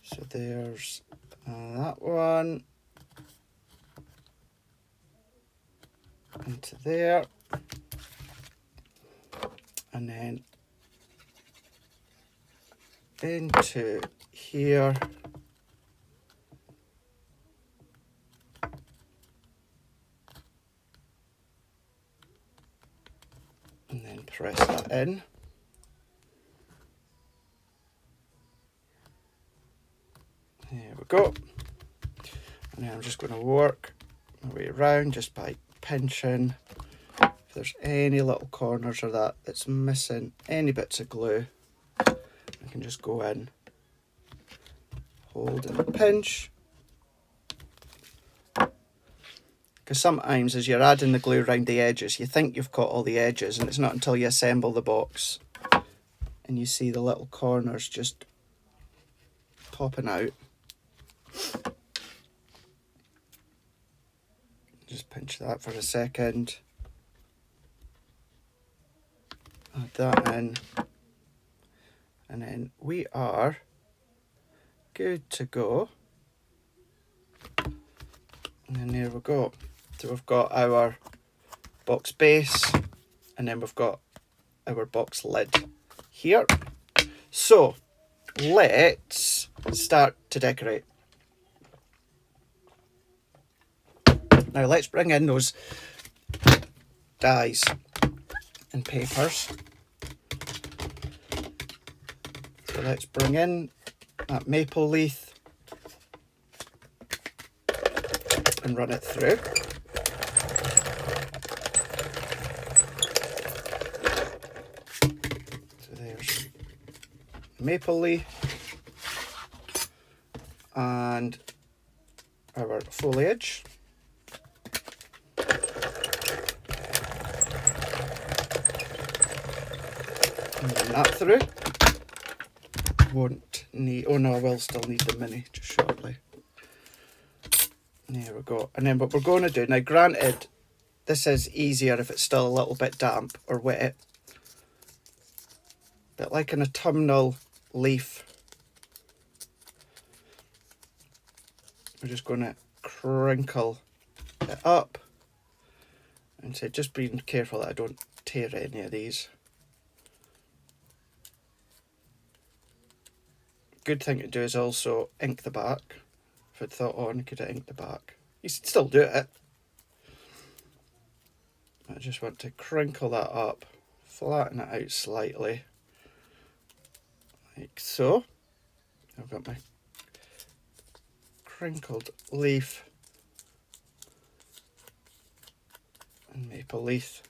So there's that one, into there, and then into here, and then press that in. There we go. And then I'm just going to work my way around just by pinching. If there's any little corners or that's missing any bits of glue, I can just go in, hold and pinch. Because sometimes as you're adding the glue around the edges, you think you've got all the edges, and it's not until you assemble the box and you see the little corners just popping out. Just pinch that for a second. Add that in. And then we are good to go. And then there we go. So we've got our box base, and then we've got our box lid here. So let's start to decorate. Now let's bring in those dies and papers. So let's bring in that maple leaf and run it through. So there's maple leaf and our foliage. And run that through. won't need, oh no, I will still need the mini just shortly. There we go. And then what we're going to do, now granted, this is easier if it's still a little bit damp or wet, but like an autumnal leaf, we're just going to crinkle it up. And so just being careful that I don't tear any of these. Good thing to do is also ink the back. If I'd thought, oh, I could ink the back. You should still do it. I just want to crinkle that up, flatten it out slightly, like so. I've got my crinkled leaf and maple leaf,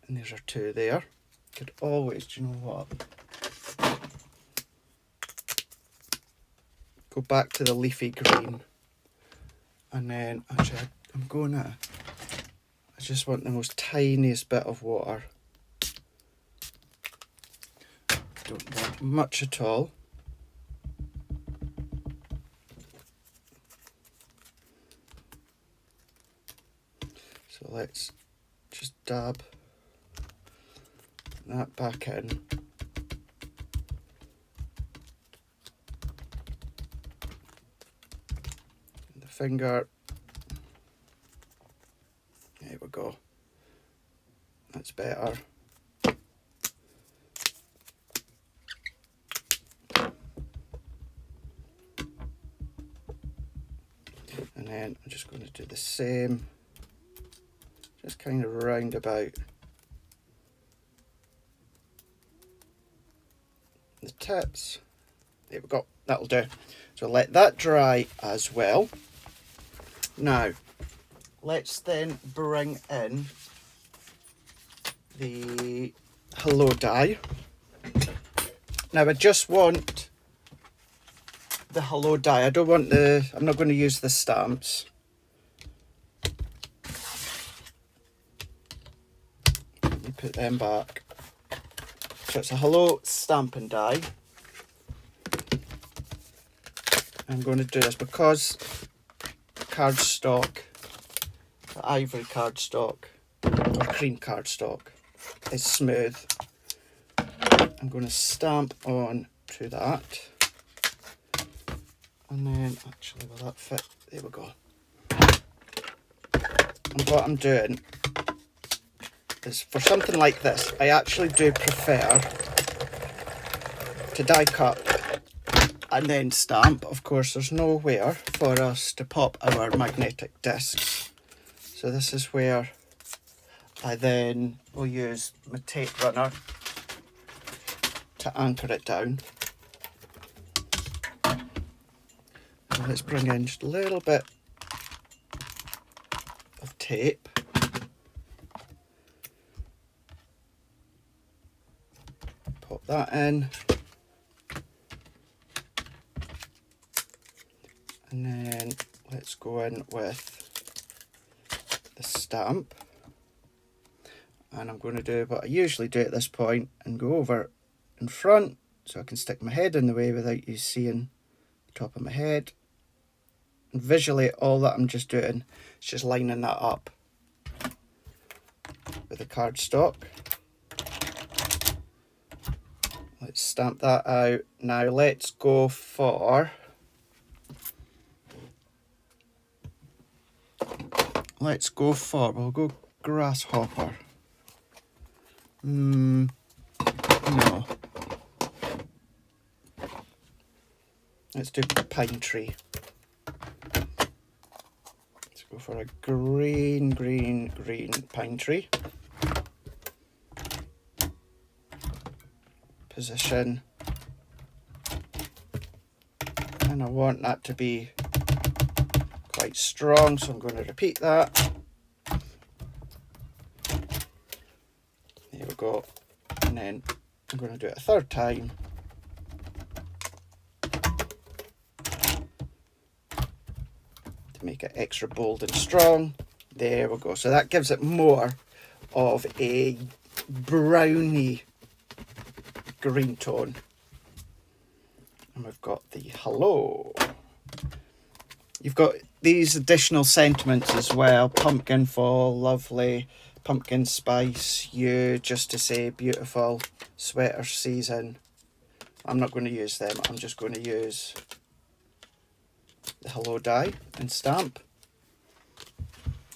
and there's our two there. Could always, do you know what? Go back to the leafy green, and then actually I'm going to, I just want the most tiniest bit of water. Don't want much at all. So let's just dab that back in. The finger. There we go. That's better. And then I'm just going to do the same, just kind of round about the tips. There we go, that'll do. So let that dry as well. Now, let's then bring in the hello die. Now I just want the hello die. I don't want the, I'm not going to use the stamps. Let me put them back. So it's a hello stamping die. I'm going to do this because cardstock, the ivory cardstock or cream cardstock is smooth. I'm going to stamp on to that. And then, actually, will that fit? There we go. And what I'm doing is, for something like this, I actually do prefer to die cut and then stamp. Of course, there's nowhere for us to pop our magnetic discs. So this is where I then will use my tape runner to anchor it down. Let's bring in just a little bit of tape. Pop that in. And then let's go in with the stamp. And I'm going to do what I usually do at this point and go over in front so I can stick my head in the way without you seeing the top of my head. Visually, all that I'm just doing is just lining that up with the cardstock. Let's stamp that out. Now let's go for, we'll go grasshopper. No. Let's do pine tree. Go for a green pine tree. Position. And I want that to be quite strong, so I'm going to repeat that. There we go. And then I'm going to do it a third time. Make it extra bold and strong. There we go. So that gives it more of a browny green tone. And we've got the hello. You've got these additional sentiments as well. Pumpkin fall, lovely. Pumpkin spice, you, just to say beautiful. Sweater season. I'm not going to use them. I'm just going to use the hello die and stamp.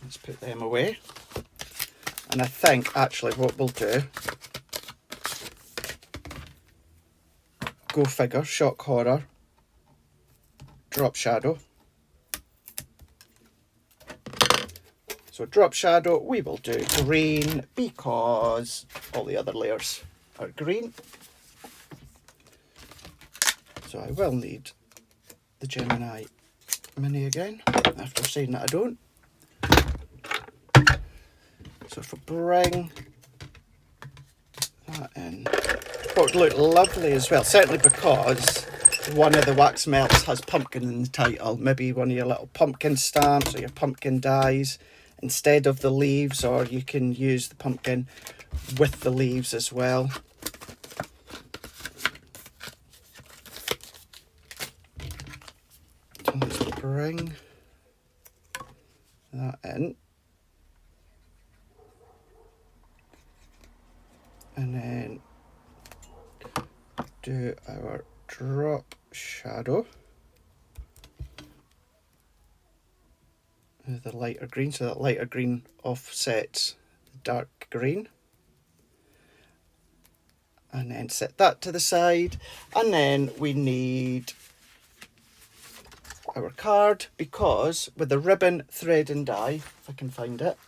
Let's put them away. And I think actually what we'll do, go figure, shock horror, drop shadow. So drop shadow, we will do green because all the other layers are green. So I will need the Gemini Mini again, after saying that I don't. So if we bring that in, it would look lovely as well, certainly because one of the wax melts has pumpkin in the title. Maybe one of your little pumpkin stamps or your pumpkin dies instead of the leaves, or you can use the pumpkin with the leaves as well. So let's bring that in. And then do our drop shadow with the lighter green, so that lighter green offsets the dark green. And then set that to the side. And then we need our card, because with the ribbon, thread and die, if I can find it,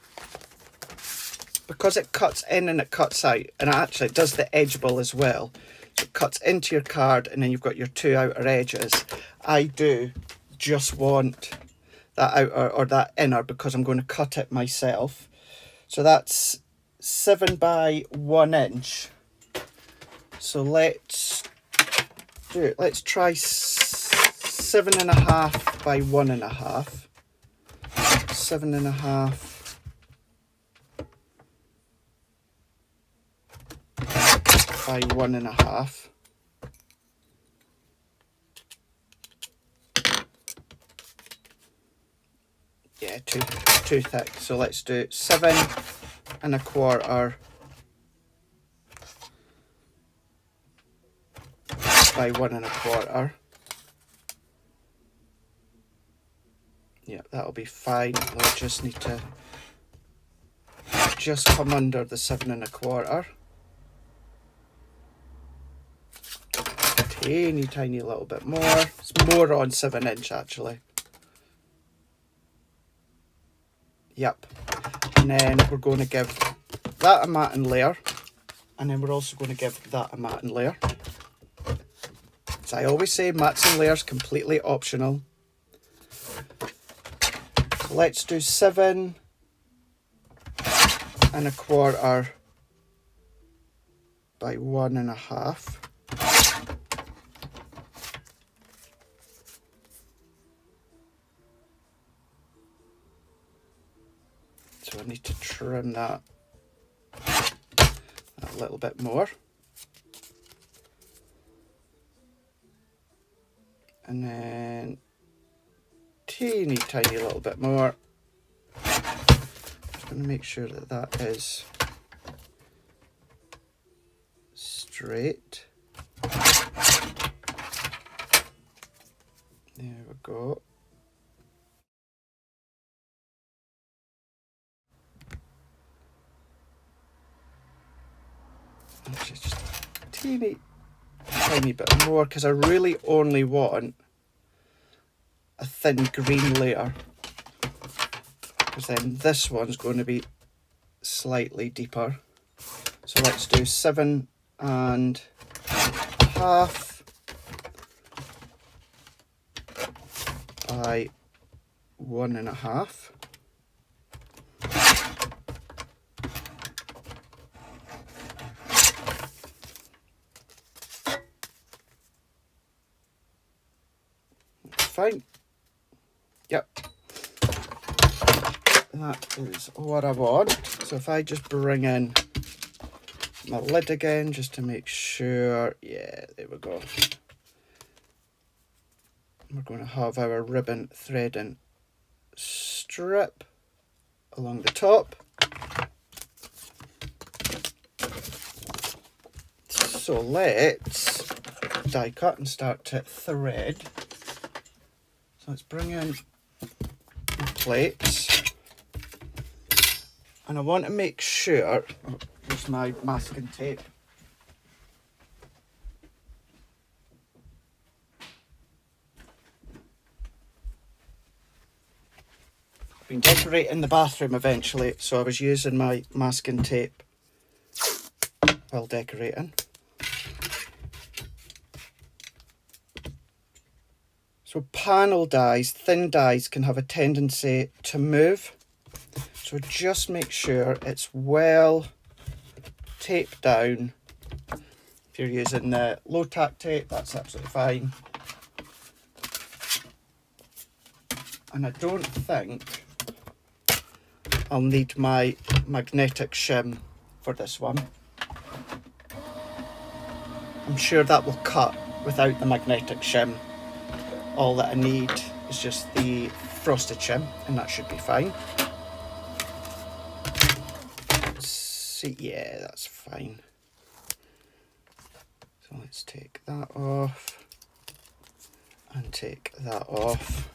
because it cuts in and it cuts out, and actually it does the edge ball as well. So it cuts into your card and then you've got your two outer edges. I do just want that outer or that inner because I'm going to cut it myself. So that's 7 by 1 inch. So let's do it. Let's try 7.5 by 1.5. 7.5 by 1.5. Yeah, too thick. So let's do 7.25 by 1.25. Yeah, that'll be fine. I'll just need to just come under the 7.25. Tiny little bit more. It's more on 7 inch actually. Yep. And then we're going to give that a matting layer, and then we're also going to give that a matting layer. So I always say mats and layers completely optional. So let's do 7.25 by 1.5. So I need to trim that a little bit more. And then tiny little bit more. Just going to make sure that that is straight. There we go. Actually, just a tiny bit more, because I really only want a thin green layer, because then this one's going to be slightly deeper. So let's do 7.5 by 1.5. Fine. Yep. That is what I want. So if I just bring in my lid again, just to make sure. Yeah, there we go. We're going to have our ribbon threading strip along the top. So let's die cut and start to thread. So let's bring in the plates. And I want to make sure, oh, here's my masking tape. I've been decorating the bathroom eventually, so I was using my masking tape while decorating. So panel dies, thin dies can have a tendency to move. So just make sure it's well taped down. If you're using the low tack tape, that's absolutely fine. And I don't think I'll need my magnetic shim for this one. I'm sure that will cut without the magnetic shim. All that I need is just the frosted shim, and that should be fine. See, yeah, that's fine. So let's take that off and take that off.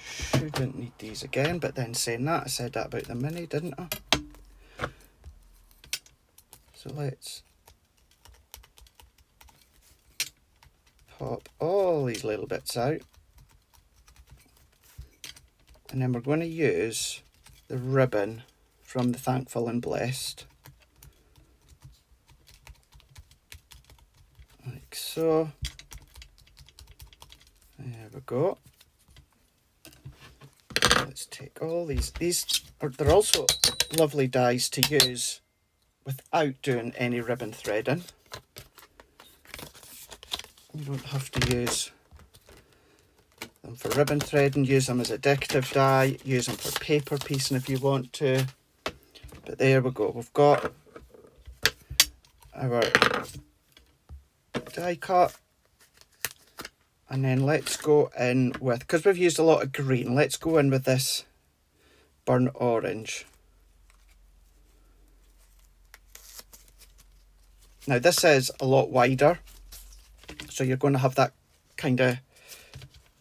Shouldn't need these again, but then saying that, I said that about the mini, didn't I? So let's pop all these little bits out. And then we're going to use the ribbon from the Thankful and Blessed. Like so. There we go. Let's take all these. They're also lovely dies to use without doing any ribbon threading. You don't have to use them for ribbon threading. Use them as a decorative die. Use them for paper piecing if you want to. But there we go. We've got our die cut. And then let's go in with, because we've used a lot of green, let's go in with this burnt orange. Now this is a lot wider, so you're going to have that kind of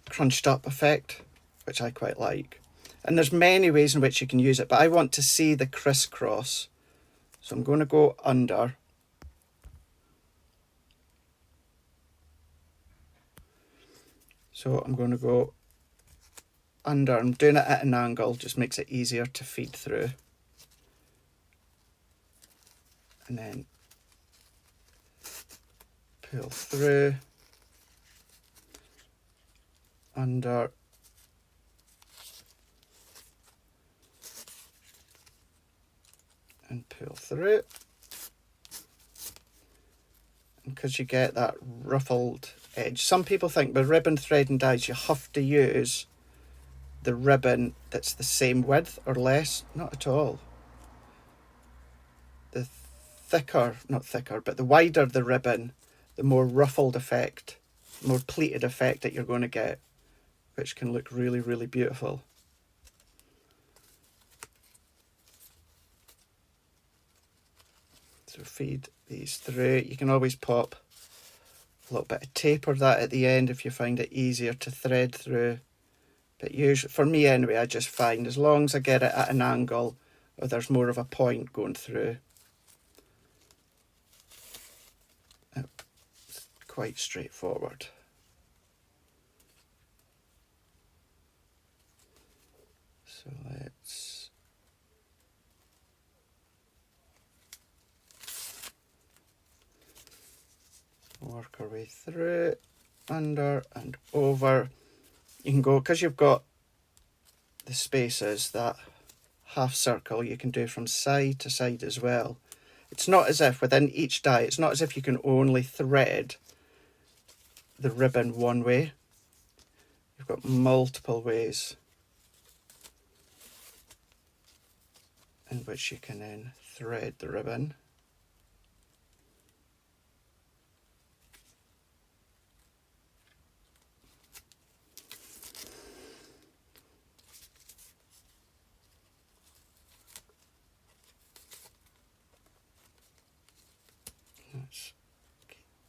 crunched up effect, which I quite like. And there's many ways in which you can use it, but I want to see the crisscross. So I'm going to go under. So I'm going to go under. I'm doing it at an angle, just makes it easier to feed through. And then pull through, under, and pull through. And because you get that ruffled edge, some people think with ribbon thread and dies you have to use the ribbon that's the same width or less. Not at all. The thicker, not thicker, but the wider the ribbon, the more ruffled effect, more pleated effect that you're going to get, which can look really, really beautiful. So feed these through. You can always pop a little bit of tape or that at the end if you find it easier to thread through. But usually, for me anyway, I just find as long as I get it at an angle or there's more of a point going through, it's quite straightforward. So let's work our way through, under and over. You can go, because you've got the spaces, that half circle you can do from side to side as well. It's not as if within each die, it's not as if you can only thread the ribbon one way. You've got multiple ways in which you can then thread the ribbon.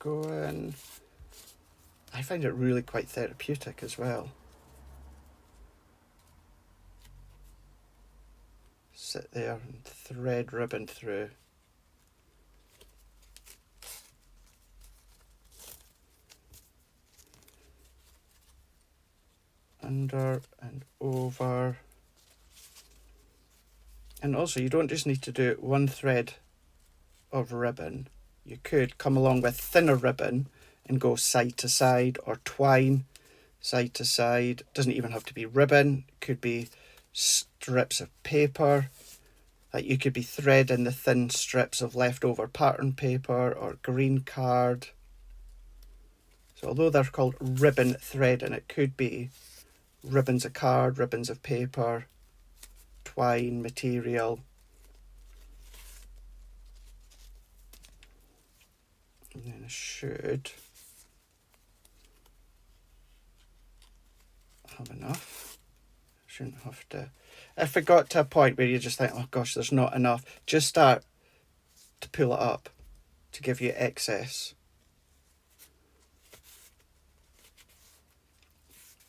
going. I find it really quite therapeutic as well. Sit there and thread ribbon through. Under and over. And also, you don't just need to do one thread of ribbon. You could come along with thinner ribbon and go side to side, or twine side to side. Doesn't even have to be ribbon. It could be strips of paper. Like you could be threading the thin strips of leftover pattern paper or green card. So although they're called ribbon threading, it could be ribbons of card, ribbons of paper, twine material. And then I should have enough. Shouldn't have to. If it got to a point where you just think, oh gosh, there's not enough, just start to pull it up to give you excess.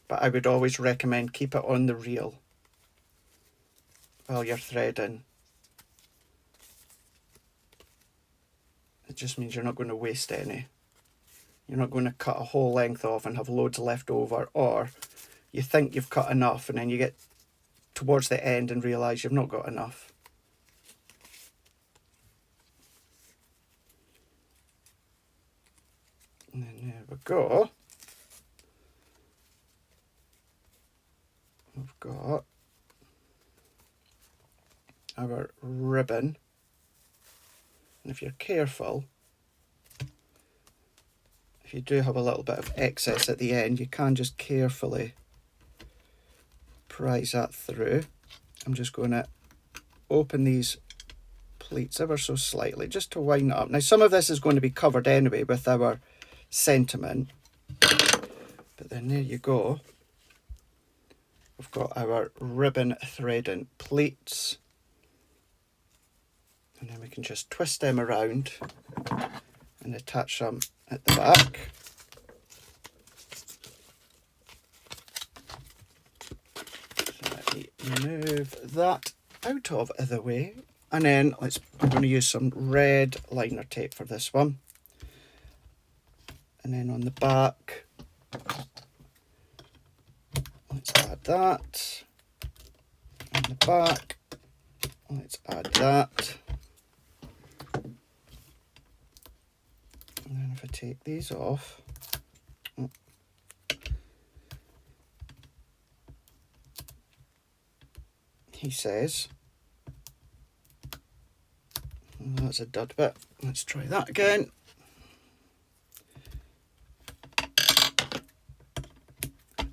But I would always recommend keep it on the reel while you're threading. It just means you're not going to waste any. You're not going to cut a whole length off and have loads left over, or you think you've cut enough and then you get towards the end and realise you've not got enough. And then there we go. We've got our ribbon. And if you're careful, if you do have a little bit of excess at the end, you can just carefully prise that through. I'm just going to open these pleats ever so slightly just to wind it up. Now some of this is going to be covered anyway with our sentiment, but then there you go. We've got our ribbon threading pleats, and then we can just twist them around and attach them at the back. So let me move that out of the way, and then I'm going to use some red liner tape for this one, and then on the back let's add that. On the back let's add that. And then if I take these off, he says, that's a dud bit. Let's try that again.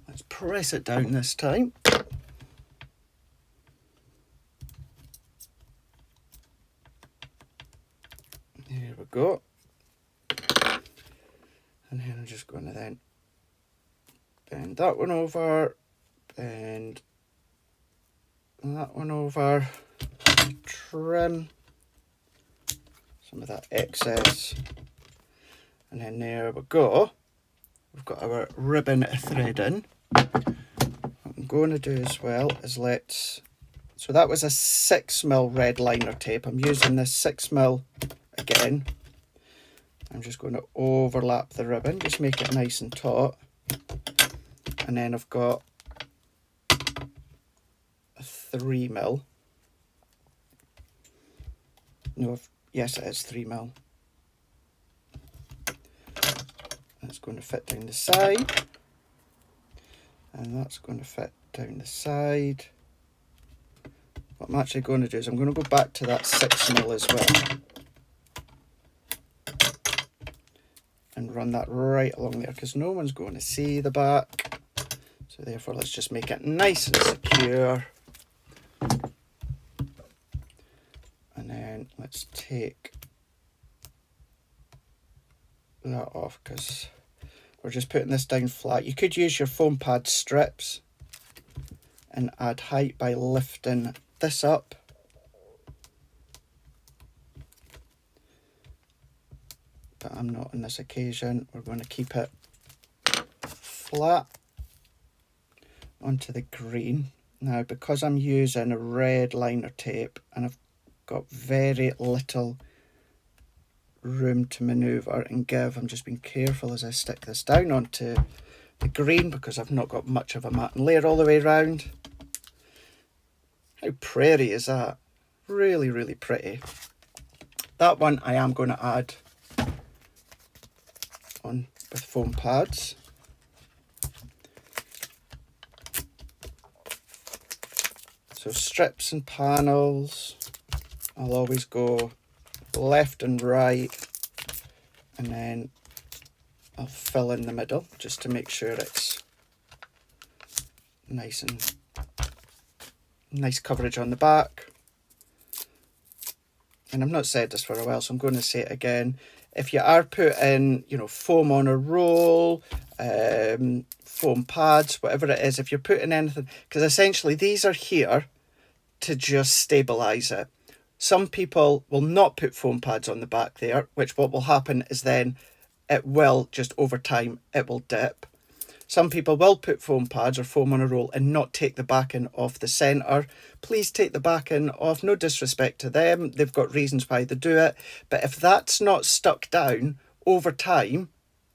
Let's press it down this time. There we go. And then I'm just going to then bend that one over, bend that one over, trim some of that excess, and then there we go. We've got our ribbon threading. What I'm going to do as well is so that was a 6mm red liner tape. I'm using this 6mm again. I'm just going to overlap the ribbon, just make it nice and taut. And then I've got a 3mm. No, yes it is 3mm. That's going to fit down the side. And that's going to fit down the side. What I'm actually going to do is I'm going to go back to that 6mm as well. And run that right along there, because no one's going to see the back. So therefore let's just make it nice and secure. And then let's take that off, because we're just putting this down flat. You could use your foam pad strips and add height by lifting this up. but I'm not on this occasion. We're going to keep it flat onto the green. Now, because I'm using a red liner tape and I've got very little room to manoeuvre and give, I'm just being careful as I stick this down onto the green because I've not got much of a matte layer all the way around. How pretty is that? Really, really pretty. That one I am going to add on with foam pads. So strips and panels, I'll always go left and right, and then I'll fill in the middle just to make sure it's nice coverage on the back. And I've not said this for a while, so I'm going to say it again. If you are putting, you know, foam on a roll, foam pads, whatever it is, if you're putting anything, because essentially these are here to just stabilise it. Some people will not put foam pads on the back there, which what will happen is then it will just over time, it will dip. Some people will put foam pads or foam on a roll and not take the backing off the centre. Please take the backing off, no disrespect to them. They've got reasons why they do it. But if that's not stuck down over time,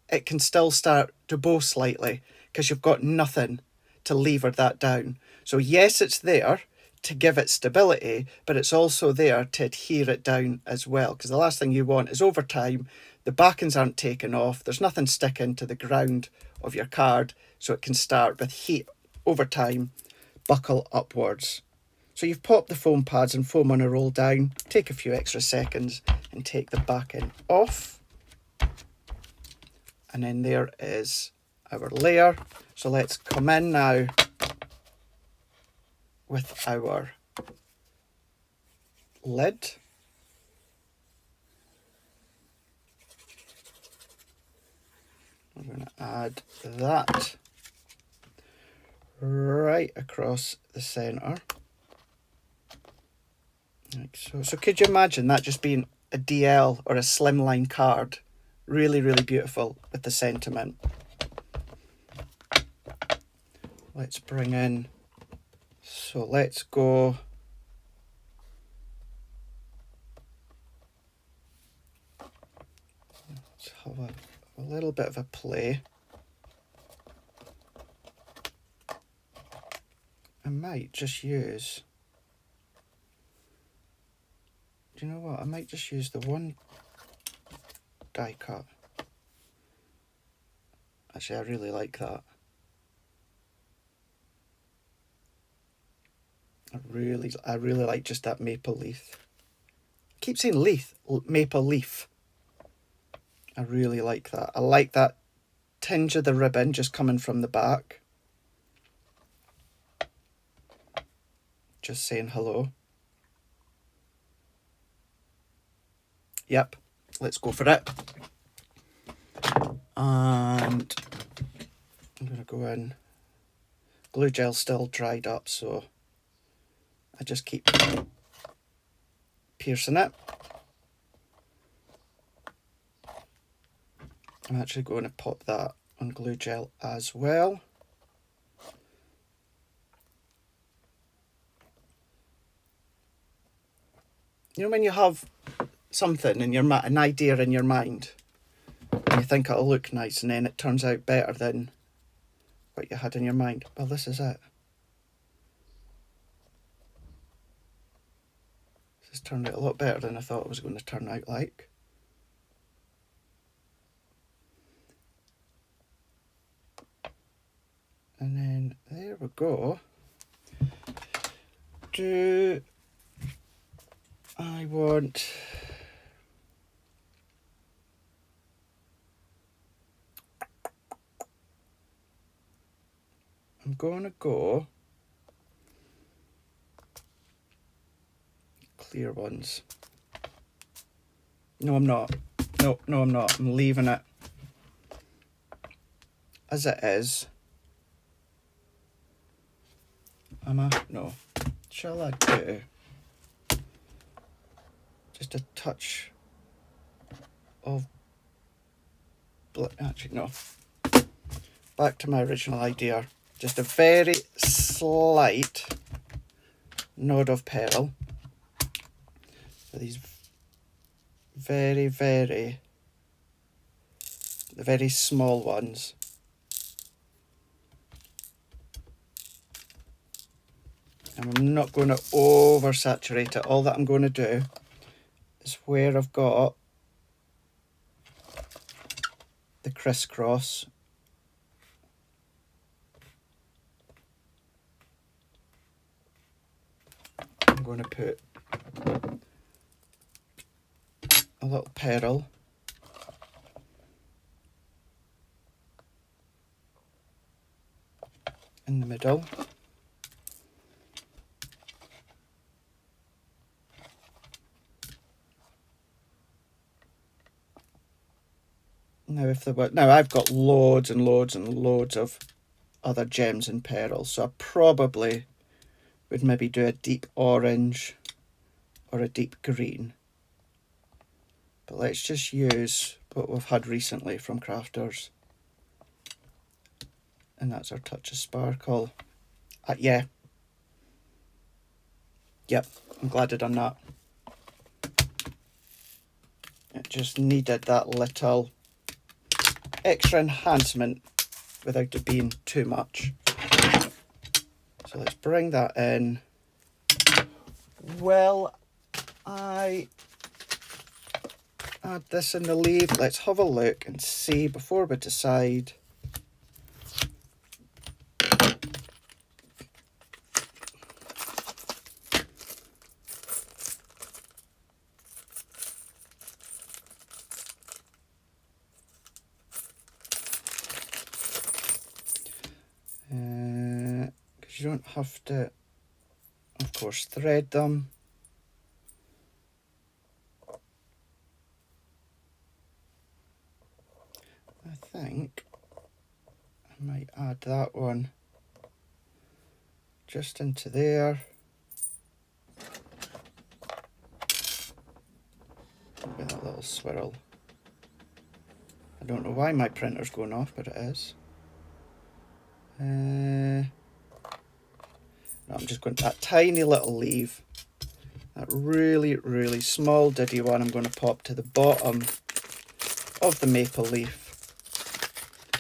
it can still start to bow slightly because you've got nothing to lever that down. So yes, it's there to give it stability, but it's also there to adhere it down as well, because the last thing you want is over time the backings aren't taken off, there's nothing sticking to the ground of your card, so it can start with heat over time buckle upwards. So you've popped the foam pads and foam on a roll down, take a few extra seconds and take the backing off, and then there is our layer. So let's come in now with our lid. We're going to add that right across the centre. Like so. So could you imagine that just being a DL or a slimline card? Really, really beautiful with the sentiment. Let's bring in, so let's go let's have a little bit of a play. I might just use, do you know what, I might just use the one die cut. Actually, I really like that. I really like just that maple leaf. I keep saying leaf, maple leaf. I really like that. I like that tinge of the ribbon just coming from the back. Just saying hello. Yep, let's go for it. And I'm going to go in. Glue gel's still dried up, so I just keep piercing it. I'm actually going to pop that on glue gel as well. You know when you have something in your an idea in your mind and you think it'll look nice and then it turns out better than what you had in your mind? Well, this is it. This has turned out a lot better than I thought it was going to turn out like. And then there we go. Do I want I'm going to go clear ones. No, I'm not. No, I'm not. I'm leaving it as it is. Am I? No. Shall I do just a touch of actually no, back to my original idea. Just a very slight nod of pearl for these very small ones. And I'm not going to oversaturate it. All that I'm going to do is where I've got the crisscross, I'm going to put a little pearl in the middle. Now I've got loads and loads and loads of other gems and pearls, so I probably would maybe do a deep orange or a deep green. But let's just use what we've had recently from Crafters. And that's our touch of sparkle. Yeah. Yep, I'm glad I done that. It just needed that little extra enhancement without it being too much. So let's bring that in. Well, I add this in the leaf. Let's have a look and see before we decide. Because you don't have to, of course, thread them. I think I might add that one just into there. With a little swirl. I don't know why my printer's going off, but it is. No, I'm just going to that tiny little leaf, that really small diddy one, I'm going to pop to the bottom of the maple leaf,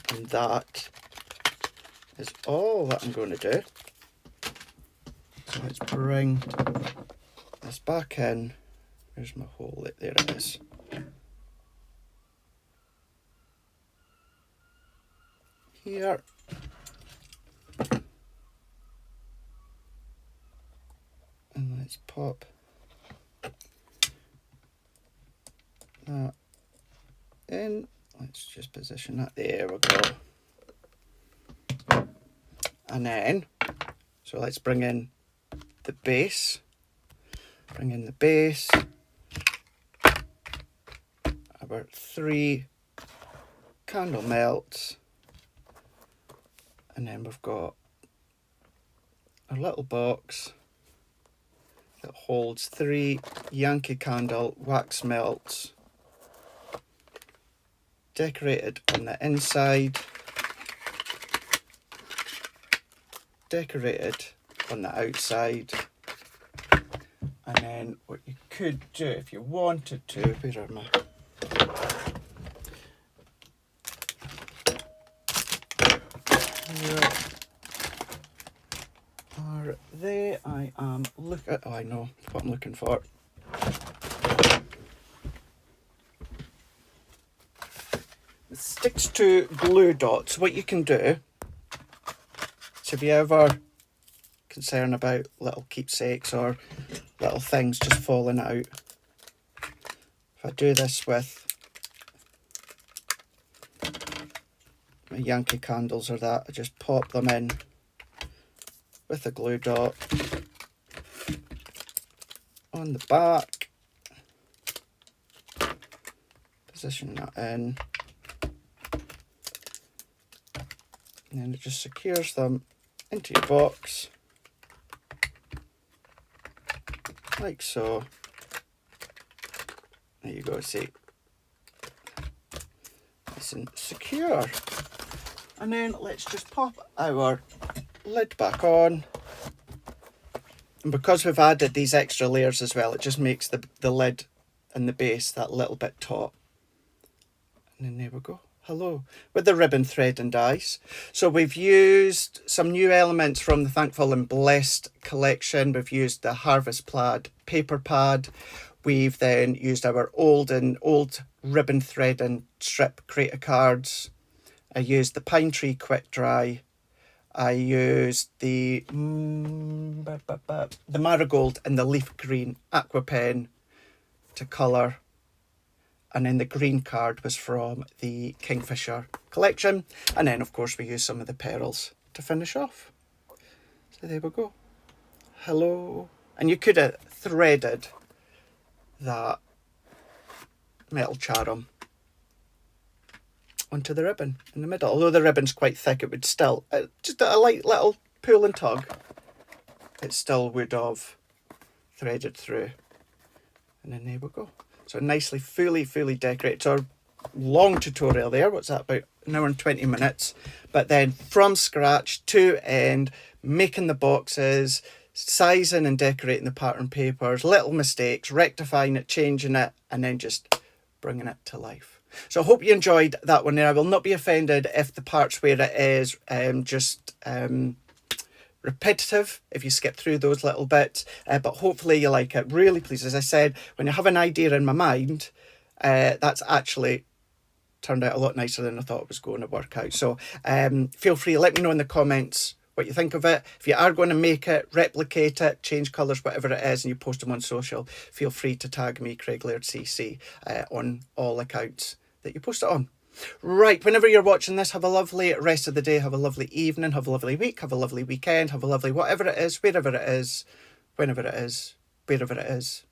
and that is all that I'm going to do. So let's bring this back in. Where's my hole? There it is. Here. And let's pop that in. Let's just position that. There we go. And then, so let's bring in the base. Bring in the base. About 3 candle melts. And then we've got a little box that holds 3 Yankee Candle wax melts, decorated on the inside, decorated on the outside. And then what you could do if you wanted to, where are my, where are they? I am looking, oh I know what I'm looking for. The Stix2 glue dots. What you can do, so if you ever concerned about little keepsakes or little things just falling out, if I do this with my Yankee candles or that, I just pop them in with a glue dot on the back, position that in, and then it just secures them into your box like so. There you go. See, this and secure. And then let's just pop our lid back on. And because we've added these extra layers as well, it just makes the lid and the base that little bit taut. And then there we go. Hello. With the ribbon, thread and dies. So we've used some new elements from the Thankful and Blessed collection. We've used the Harvest Plaid paper pad. We've then used our old ribbon, thread and strip creator cards. I used the Pine Tree Quick Dry. I used the Marigold and the Leaf Green Aqua Pen to colour. And then the green card was from the Kingfisher collection. And then, of course, we used some of the pearls to finish off. So there we go. Hello. And you could have threaded that metal charm onto the ribbon in the middle. Although the ribbon's quite thick, it would still, just a light little pull and tug, it still would have threaded through. And then there we go. So nicely, fully decorated. So our long tutorial there, what's that, about an hour and 20 minutes. But then from scratch to end, making the boxes, sizing and decorating the pattern papers, little mistakes, rectifying it, changing it, and then just bringing it to life. So I hope you enjoyed that one there. I will not be offended if the parts where it is repetitive, if you skip through those little bits, but hopefully you like it. Really please, as I said, when you have an idea in my mind, that's actually turned out a lot nicer than I thought it was going to work out. So feel free, let me know in the comments what you think of it. If you are going to make it, replicate it, change colours, whatever it is, and you post them on social, feel free to tag me, Craiglairdcc, on all accounts that you post it on. Right, whenever you're watching this, have a lovely rest of the day, have a lovely evening, have a lovely week, have a lovely weekend, have a lovely whatever it is, wherever it is, whenever it is, wherever it is.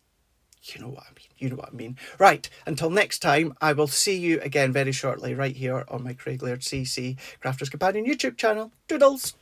You know what I mean, you know what I mean. Right, until next time, I will see you again very shortly right here on my Craiglairdcc Crafter's Companion YouTube channel. Doodles!